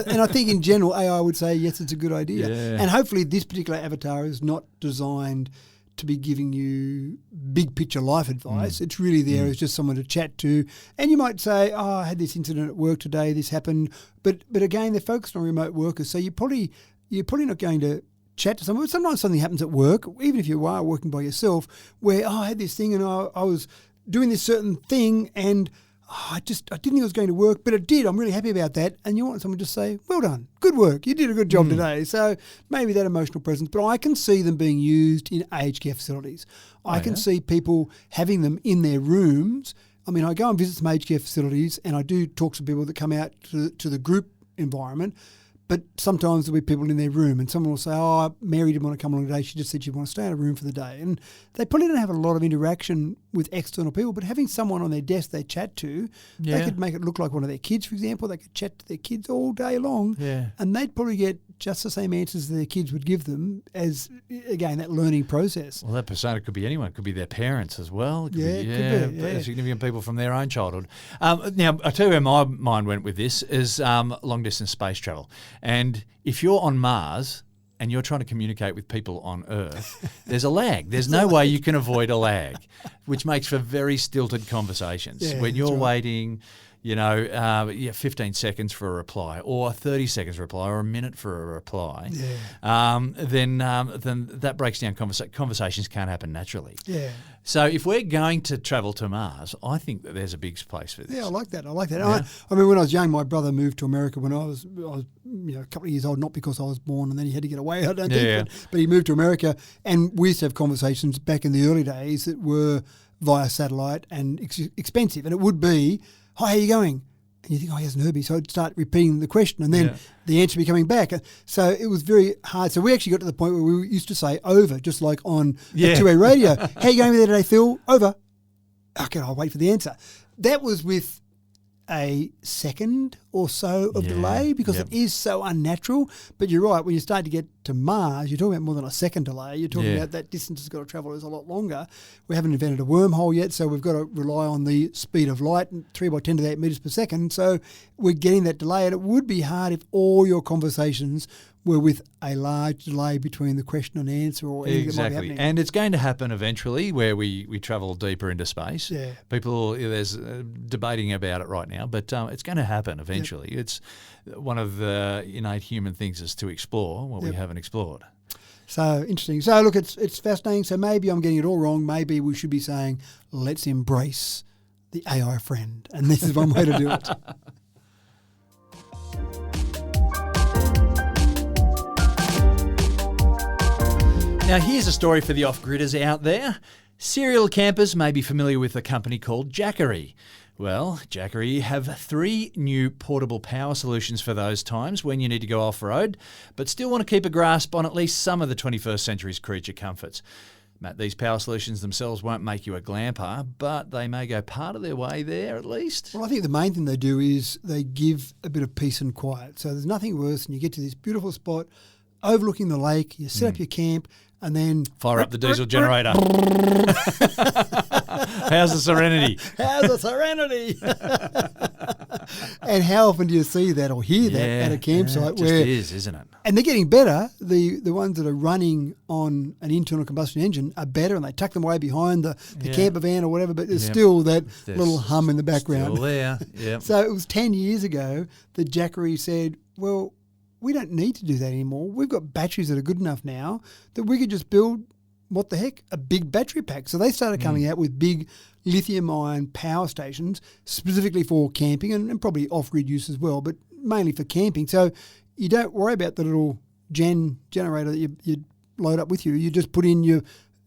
And I think in general, AI would say, yes, it's a good idea. Yeah. And hopefully this particular avatar is not designed to be giving you big picture life advice. It's really there as just someone to chat to. And you might say, I had this incident at work today, this happened. But again, they're focused on remote workers. So you're probably not going to chat to someone. Sometimes something happens at work, even if you are working by yourself, where, I had this thing and I was doing this certain thing and I didn't think it was going to work, but it did. I'm really happy about that. And you want someone to say, well done, good work, you did a good job today. So maybe that emotional presence. But I can see them being used in aged care facilities. I can see people having them in their rooms. I mean, I go and visit some aged care facilities and I do talk to people that come out to the group environment. But sometimes there'll be people in their room and someone will say, Mary didn't want to come along today. She just said she'd want to stay in a room for the day. And they probably don't have a lot of interaction with external people, but having someone on their desk they chat to, they could make it look like one of their kids, for example. They could chat to their kids all day long and they'd probably get just the same answers that their kids would give them as, again, that learning process. Well, that persona could be anyone. It could be their parents as well. It could be significant people from their own childhood. Now, I'll tell you where my mind went with this is long-distance space travel. And if you're on Mars and you're trying to communicate with people on Earth, there's a lag. There's no way you can avoid a lag, which makes for very stilted conversations. Yeah, when you're waiting, 15 seconds for a reply or 30 seconds for a reply or a minute for a reply, then that breaks down conversations can't happen naturally. Yeah. So if we're going to travel to Mars, I think that there's a big place for this. Yeah, I like that. Yeah. I mean, when I was young, my brother moved to America when I was a couple of years old, not because I was born and then he had to get away, I don't think, but he moved to America and we used to have conversations back in the early days that were via satellite and expensive. And it would be, hi, how are you going? And you think, he hasn't heard me. So I'd start repeating the question and then the answer would be coming back. So it was very hard. So we actually got to the point where we used to say over, just like on a two-way radio. How are you going with there today, Phil? Over. Okay, I'll wait for the answer. That was with a second or so of delay because it is so unnatural. But you're right, when you start to get to Mars, you're talking about more than a second delay. You're talking about that distance has got to travel is a lot longer. We haven't invented a wormhole yet, so we've got to rely on the speed of light, 3 by 10 to the 8 metres per second. So we're getting that delay, and it would be hard if all your conversations were with a large delay between the question and answer or anything that might be happening. And it's going to happen eventually where we travel deeper into space. Yeah. People, there's debating about it right now, but it's going to happen eventually. Yep. It's one of the innate human things is to explore what we haven't explored. So interesting. So look, it's fascinating. So maybe I'm getting it all wrong. Maybe we should be saying, let's embrace the AI friend. And this is one way to do it. Now, here's a story for the off-gridders out there. Serial campers may be familiar with a company called Jackery. Well, Jackery have 3 new portable power solutions for those times when you need to go off-road, but still want to keep a grasp on at least some of the 21st century's creature comforts. Matt, these power solutions themselves won't make you a glamper, but they may go part of their way there at least. Well, I think the main thing they do is they give a bit of peace and quiet. So there's nothing worse than you get to this beautiful spot overlooking the lake, you set up your camp, and then fire up the diesel generator. How's the Serenity? How's the Serenity? And how often do you see that or hear that at a campsite? It just is, isn't it? And they're getting better. The ones that are running on an internal combustion engine are better, and they tuck them away behind the camper van or whatever, but there's still that little hum in the background. Still there, yeah. So it was 10 years ago that Jackery said, well, we don't need to do that anymore. We've got batteries that are good enough now that we could just build, what the heck, a big battery pack. So they started coming out with big lithium-ion power stations specifically for camping and probably off-grid use as well, but mainly for camping. So you don't worry about the little generator that you load up with you. You just put in your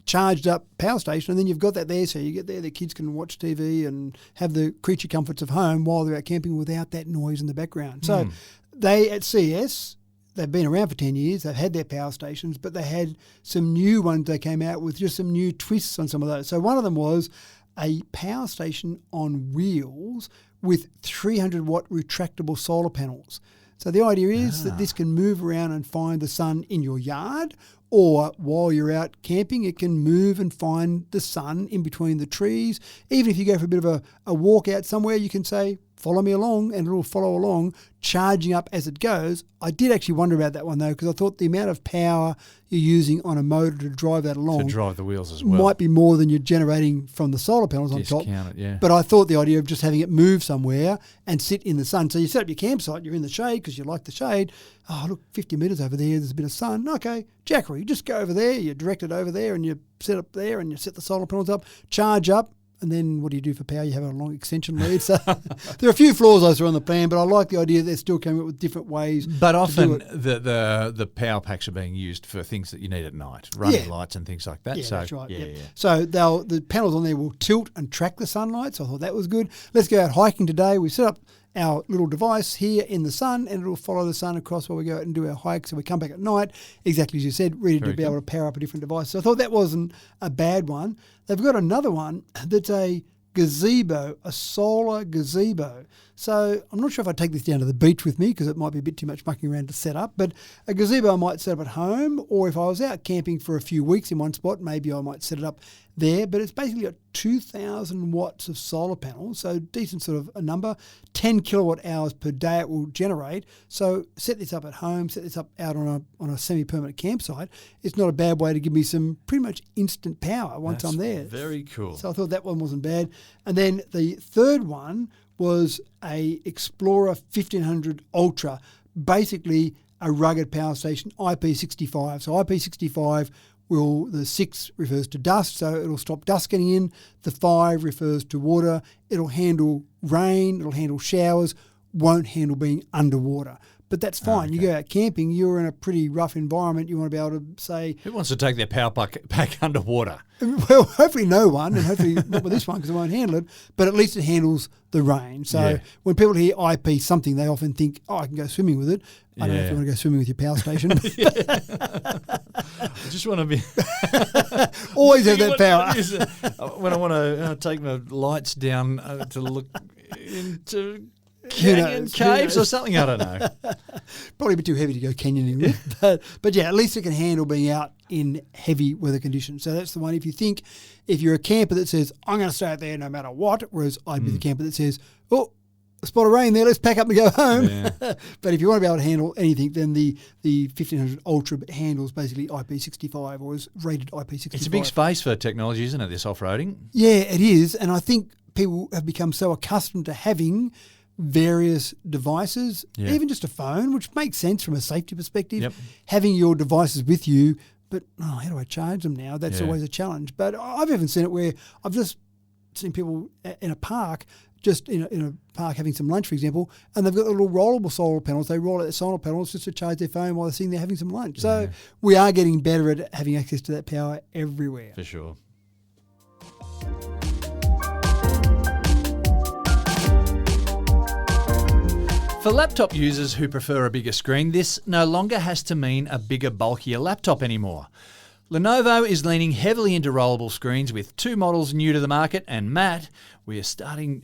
charged up power station and then you've got that there, so you get there, the kids can watch TV and have the creature comforts of home while they're out camping without that noise in the background. So they, at CES, they've been around for 10 years, they've had their power stations, but they had some new ones they came out with, just some new twists on some of those. So one of them was a power station on wheels with 300-watt retractable solar panels. So the idea is that this can move around and find the sun in your yard, or while you're out camping, it can move and find the sun in between the trees. Even if you go for a bit of a walk out somewhere, you can say, follow me along, and it'll follow along, charging up as it goes. I did actually wonder about that one, though, because I thought the amount of power you're using on a motor to drive that along to drive the wheels as well might be more than you're generating from the solar panels on top. Discount it, yeah. But I thought the idea of just having it move somewhere and sit in the sun. So you set up your campsite, you're in the shade because you like the shade. Oh, look, 50 metres over there, there's a bit of sun. Okay, Jackery, you just go over there, you direct it over there, and you set up there, and you set the solar panels up, charge up. And then what do you do for power? You have a long extension lead. So there are a few flaws I saw on the plan, but I like the idea that they're still coming up with different ways. But often the power packs are being used for things that you need at night, running lights and things like that. Yeah, so, that's right. Yeah. So the panels on there will tilt and track the sunlight. So I thought that was good. Let's go out hiking today. We set up our little device here in the sun, and it'll follow the sun across while we go out and do our hike. So we come back at night, exactly as you said, ready to be able to power up a different device. So I thought that wasn't a bad one. They've got another one that's a gazebo, a solar gazebo. So I'm not sure if I take this down to the beach with me because it might be a bit too much mucking around to set up, but a gazebo I might set up at home, or if I was out camping for a few weeks in one spot, maybe I might set it up there. But it's basically got 2,000 watts of solar panels, so decent sort of a number, 10 kilowatt hours per day it will generate. So set this up at home, set this up out on a semi-permanent campsite. It's not a bad way to give me some pretty much instant power once I'm there. Very cool. So I thought that one wasn't bad. And then the third one was a Explorer 1500 Ultra, basically a rugged power station, IP65. So IP65 the 6 refers to dust, so it'll stop dust getting in. The 5 refers to water. It'll handle rain, it'll handle showers, won't handle being underwater. But that's fine. You go out camping, you're in a pretty rough environment. You want to be able to say... Who wants to take their power pack underwater? Well, hopefully no one, and hopefully not with this one because it won't handle it, but at least it handles the rain. So when people hear IP something, they often think, I can go swimming with it. I don't know if you want to go swimming with your power station. I just want to be... Always have that power. When I want to take my lights down to look into... Canyon caves or something. I don't know. Probably a bit too heavy to go canyoning with. But yeah, at least it can handle being out in heavy weather conditions. So that's the one. If you're a camper that says, I'm going to stay out there no matter what, whereas I'd be the camper that says, oh, a spot of rain there, let's pack up and go home. Yeah. But if you want to be able to handle anything, then the 1500 Ultra handles basically IP65 or is rated IP65. It's a big space for technology, isn't it, this off-roading? Yeah, it is. And I think people have become so accustomed to having various devices, even just a phone, which makes sense from a safety perspective. Yep. Having your devices with you, but how do I charge them now? That's always a challenge. But I've even seen it where I've just seen people in a park, just in a park having some lunch, for example, and they've got the little rollable solar panels. They roll out the solar panels just to charge their phone while they're sitting there having some lunch. So we are getting better at having access to that power everywhere. For sure. For laptop users who prefer a bigger screen, this no longer has to mean a bigger, bulkier laptop anymore. Lenovo is leaning heavily into rollable screens with 2 models new to the market, and Matt, we started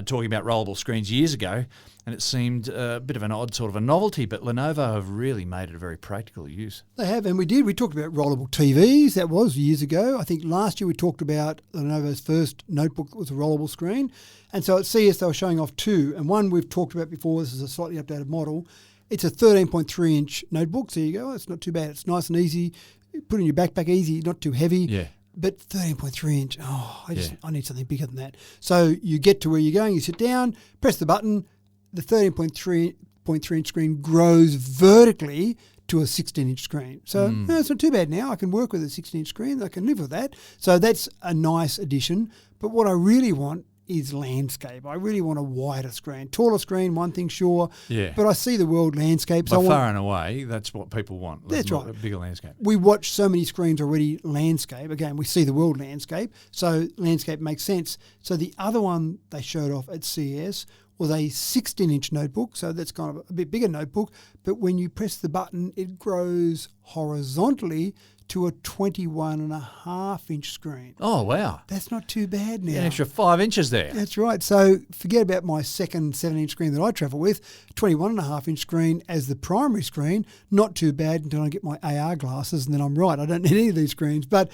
talking about rollable screens years ago, and it seemed a bit of an odd sort of a novelty, but Lenovo have really made it a very practical use. They have, and we did. We talked about rollable TVs. That was years ago. I think last year we talked about Lenovo's first notebook that was a rollable screen. And so at CES they were showing off 2, and one we've talked about before. This is a slightly updated model. It's a 13.3-inch notebook. So you go, it's not too bad. It's nice and easy. Put in your backpack easy, not too heavy. Yeah. But 13.3-inch, I need something bigger than that. So you get to where you're going, you sit down, press the button, the 13.3-inch screen grows vertically to a 16-inch screen. So it's not too bad now. I can work with a 16-inch screen. I can live with that. So that's a nice addition. But what I really want is landscape. I really want a wider screen. Taller screen, one thing, sure. Yeah. But I see the world landscape. By far and away, that's what people want. That's right. A bigger landscape. We watch so many screens already landscape. Again, we see the world landscape. So landscape makes sense. So the other one they showed off at CES was a 16-inch notebook. So that's kind of a bit bigger notebook. But when you press the button, it grows horizontally to a 21.5-inch screen. Oh, wow. That's not too bad now. An extra 5 inches there. That's right. So forget about my second 7-inch screen that I travel with. 21.5-inch screen as the primary screen. Not too bad until I get my AR glasses, and then I'm right. I don't need any of these screens. But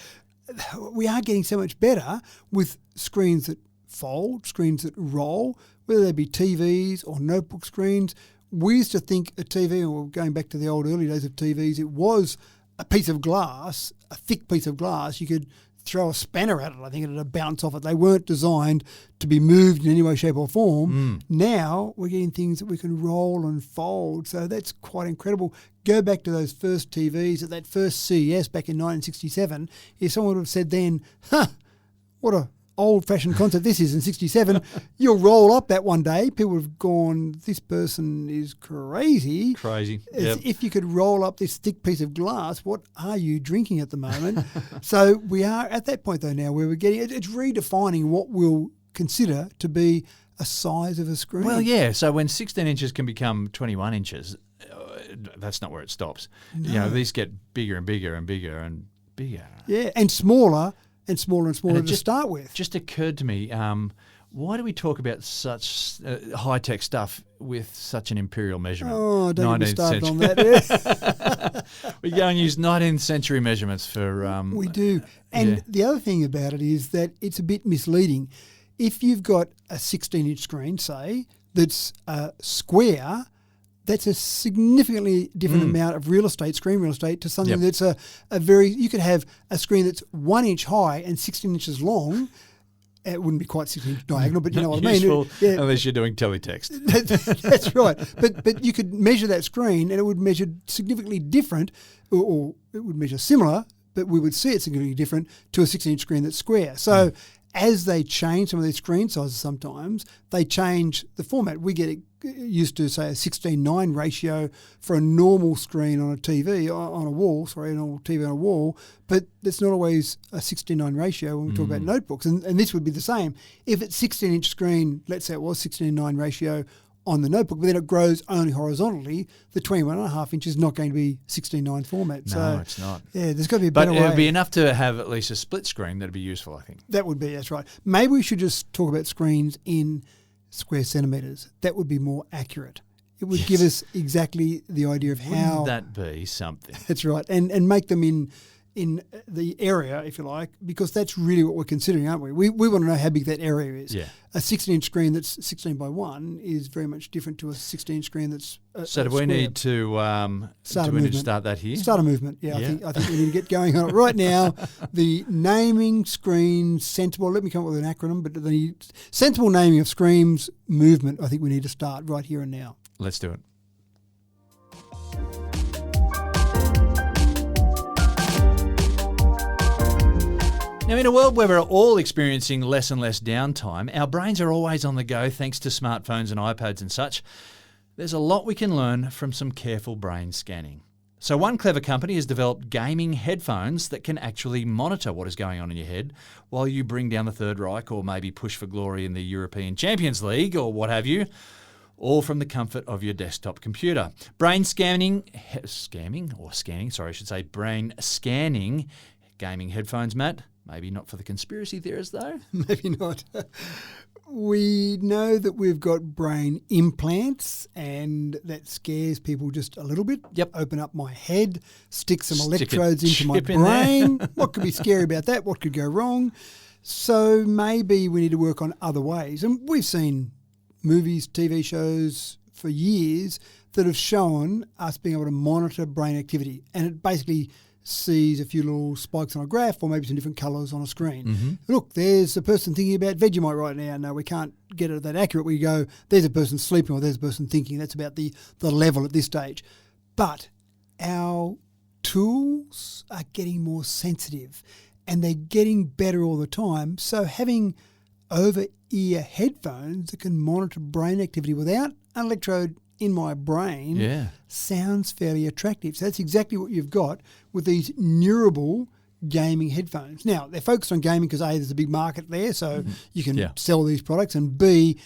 we are getting so much better with screens that fold, screens that roll, whether they be TVs or notebook screens. We used to think a TV, or going back to the old early days of TVs, it was a piece of glass, a thick piece of glass. You could throw a spanner at it, I think, and it'd bounce off it. They weren't designed to be moved in any way, shape or form. Now we're getting things that we can roll and fold. So that's quite incredible. Go back to those first TVs at that first CES back in 1967. If someone would have said then, what a old-fashioned concept this is in 67, you'll roll up that one day. People would have gone, this person is crazy. Crazy. As if you could roll up this thick piece of glass, what are you drinking at the moment? So we are at that point, though, now where we're getting, it's redefining what we'll consider to be a size of a screen. Well, yeah. So when 16 inches can become 21 inches, that's not where it stops. No. You know, these get bigger and bigger and bigger and bigger. Yeah, and smaller and smaller and smaller And to start with. Just occurred to me, why do we talk about such high-tech stuff with such an imperial measurement? Oh, don't get me started on that. Yeah. We go and use 19th century measurements for... we do. And the other thing about it is that it's a bit misleading. If you've got a 16-inch screen, say, that's square, that's a significantly different amount of real estate, screen real estate, to something that's a very... You could have a screen that's 1 inch high and 16 inches long. It wouldn't be quite 16 inch diagonal, but you know what I mean. Useful, unless you're doing teletext. That's right. But you could measure that screen and it would measure significantly different, or it would measure similar, but we would see it significantly different to a 16-inch screen that's square. So as they change some of these screen sizes sometimes, they change the format. We get used to, say, a 16:9 ratio for a normal screen on a TV, on a wall, a normal TV on a wall, but it's not always a 16:9 ratio when we talk about notebooks. And this would be the same. If it's 16-inch screen, let's say it was 16:9 ratio on the notebook, but then it grows only horizontally, the 21.5 inch is not going to be 16:9 format. No, so, it's not. Yeah, there's got to be a better way. But it would be enough to have at least a split screen. That'd be useful, I think. That would be, that's right. Maybe we should just talk about screens in square centimetres. That would be more accurate. It would give us exactly the idea of how... Wouldn't that be something? That's right. And make them in the area, if you like, because that's really what we're considering, aren't we? We want to know how big that area is. Yeah. A 16-inch screen that's 16 by 1 is very much different to a 16-inch screen that's So do we need to start that here? Start a movement, yeah. I think we need to get going on it right now. The naming screen sensible, let me come up with an acronym, but the sensible naming of screens movement, I think we need to start right here and now. Let's do it. Now, in a world where we're all experiencing less and less downtime, our brains are always on the go thanks to smartphones and iPads and such. There's a lot we can learn from some careful brain scanning. So one clever company has developed gaming headphones that can actually monitor what is going on in your head while you bring down the Third Reich or maybe push for glory in the European Champions League or what have you, all from the comfort of your desktop computer. Brain scanning gaming headphones, Matt. Maybe not for the conspiracy theorists, though. Maybe not. We know that we've got brain implants, and that scares people just a little bit. Yep. Open up my head, stick some electrodes into my brain. What could be scary about that? What could go wrong? So maybe we need to work on other ways. And we've seen movies, TV shows for years that have shown us being able to monitor brain activity. And it basically sees a few little spikes on a graph or maybe some different colours on a screen. Mm-hmm. Look, there's a person thinking about Vegemite right now. No, we can't get it that accurate. We go, there's a person sleeping or there's a person thinking. That's about the level at this stage. But our tools are getting more sensitive and they're getting better all the time. So having over-ear headphones that can monitor brain activity without an electrode in my brain sounds fairly attractive. So that's exactly what you've got with these neurable gaming headphones. Now, they're focused on gaming because A, there's a big market there, so you can sell these products, and B,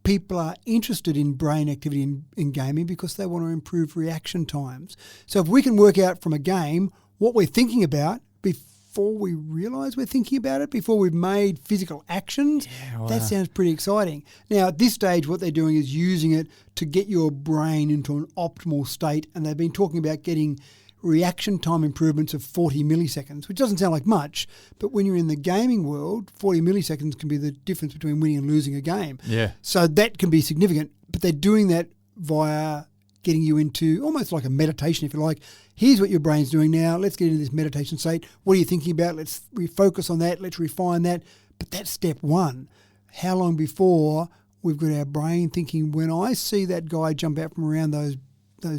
people are interested in brain activity in gaming because they want to improve reaction times. So if we can work out from a game what we're thinking about before we realise we're thinking about it, before we've made physical actions, that sounds pretty exciting. Now, at this stage, what they're doing is using it to get your brain into an optimal state, and they've been talking about getting reaction time improvements of 40 milliseconds, which doesn't sound like much, but when you're in the gaming world, 40 milliseconds can be the difference between winning and losing a game. Yeah. So that can be significant, but they're doing that via getting you into almost like a meditation, if you like. Here's what your brain's doing now. Let's get into this meditation state. What are you thinking about? Let's refocus on that. Let's refine that. But that's step one. How long before we've got our brain thinking, when I see that guy jump out from around those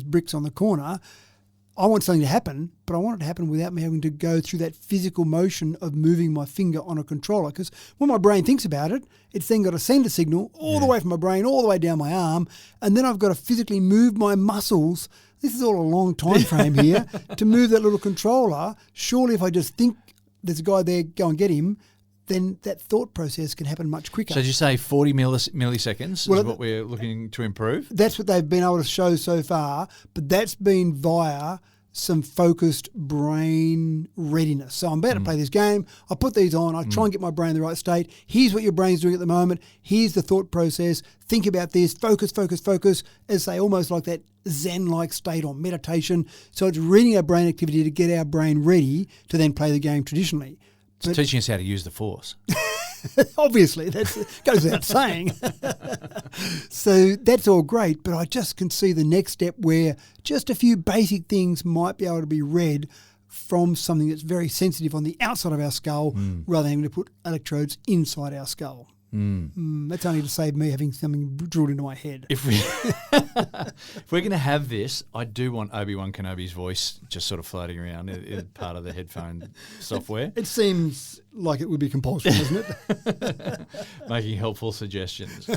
bricks on the corner, I want something to happen, but I want it to happen without me having to go through that physical motion of moving my finger on a controller. Because when my brain thinks about it, it's then got to send a signal all the way from my brain, all the way down my arm, and then I've got to physically move my muscles. This is all a long time frame here to move that little controller. Surely if I just think there's a guy there, go and get him, then that thought process can happen much quicker. So did you say 40 milliseconds is what we're looking to improve? That's what they've been able to show so far, but that's been via some focused brain readiness. So I'm about to play this game. I put these on. I try and get my brain in the right state. Here's what your brain's doing at the moment. Here's the thought process. Think about this. Focus, focus, focus. As they almost like that Zen-like state or meditation. So it's reading our brain activity to get our brain ready to then play the game traditionally. It's teaching us how to use the force. Obviously, that goes without saying. So that's all great, but I just can see the next step where just a few basic things might be able to be read from something that's very sensitive on the outside of our skull rather than having to put electrodes inside our skull. That's only to save me having something drilled into my head. If we're going to have this, I do want Obi-Wan Kenobi's voice just sort of floating around in part of the headphone software. It seems like it would be compulsory, doesn't it? Making helpful suggestions.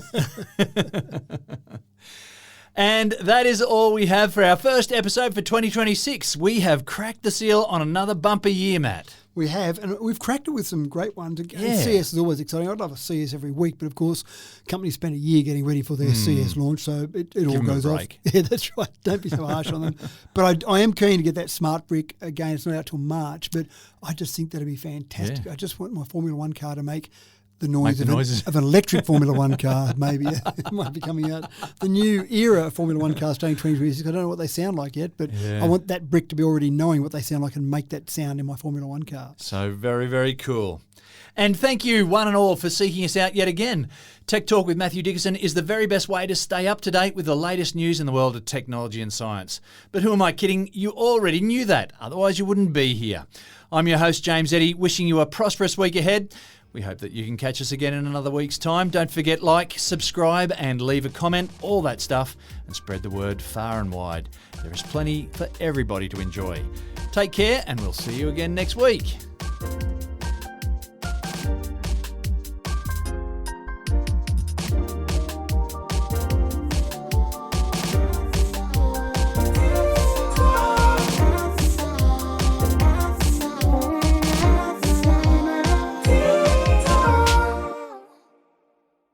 And that is all we have for our first episode for 2026. We have cracked the seal on another bumper year, Matt. We have, and we've cracked it with some great ones. And CES is always exciting. I'd love a CES every week, but of course, companies spend a year getting ready for their CES launch, so it all goes off. Yeah, that's right. Don't be so harsh on them. But I am keen to get that smart brick again. It's not out till March, but I just think that'd be fantastic. I just want my Formula One car to make the noise Make the noises. of an electric Formula One car, maybe. It might be coming out. The new era of Formula One cars starting 2026. I don't know what they sound like yet, but I want that brick to be already knowing what they sound like and make that sound in my Formula One car. So very, very cool. And thank you, one and all, for seeking us out yet again. Tech Talk with Matthew Dickerson is the very best way to stay up to date with the latest news in the world of technology and science. But who am I kidding? You already knew that. Otherwise, you wouldn't be here. I'm your host, James Eddy, wishing you a prosperous week ahead. We hope that you can catch us again in another week's time. Don't forget, like, subscribe, and leave a comment, all that stuff, and spread the word far and wide. There is plenty for everybody to enjoy. Take care, and we'll see you again next week.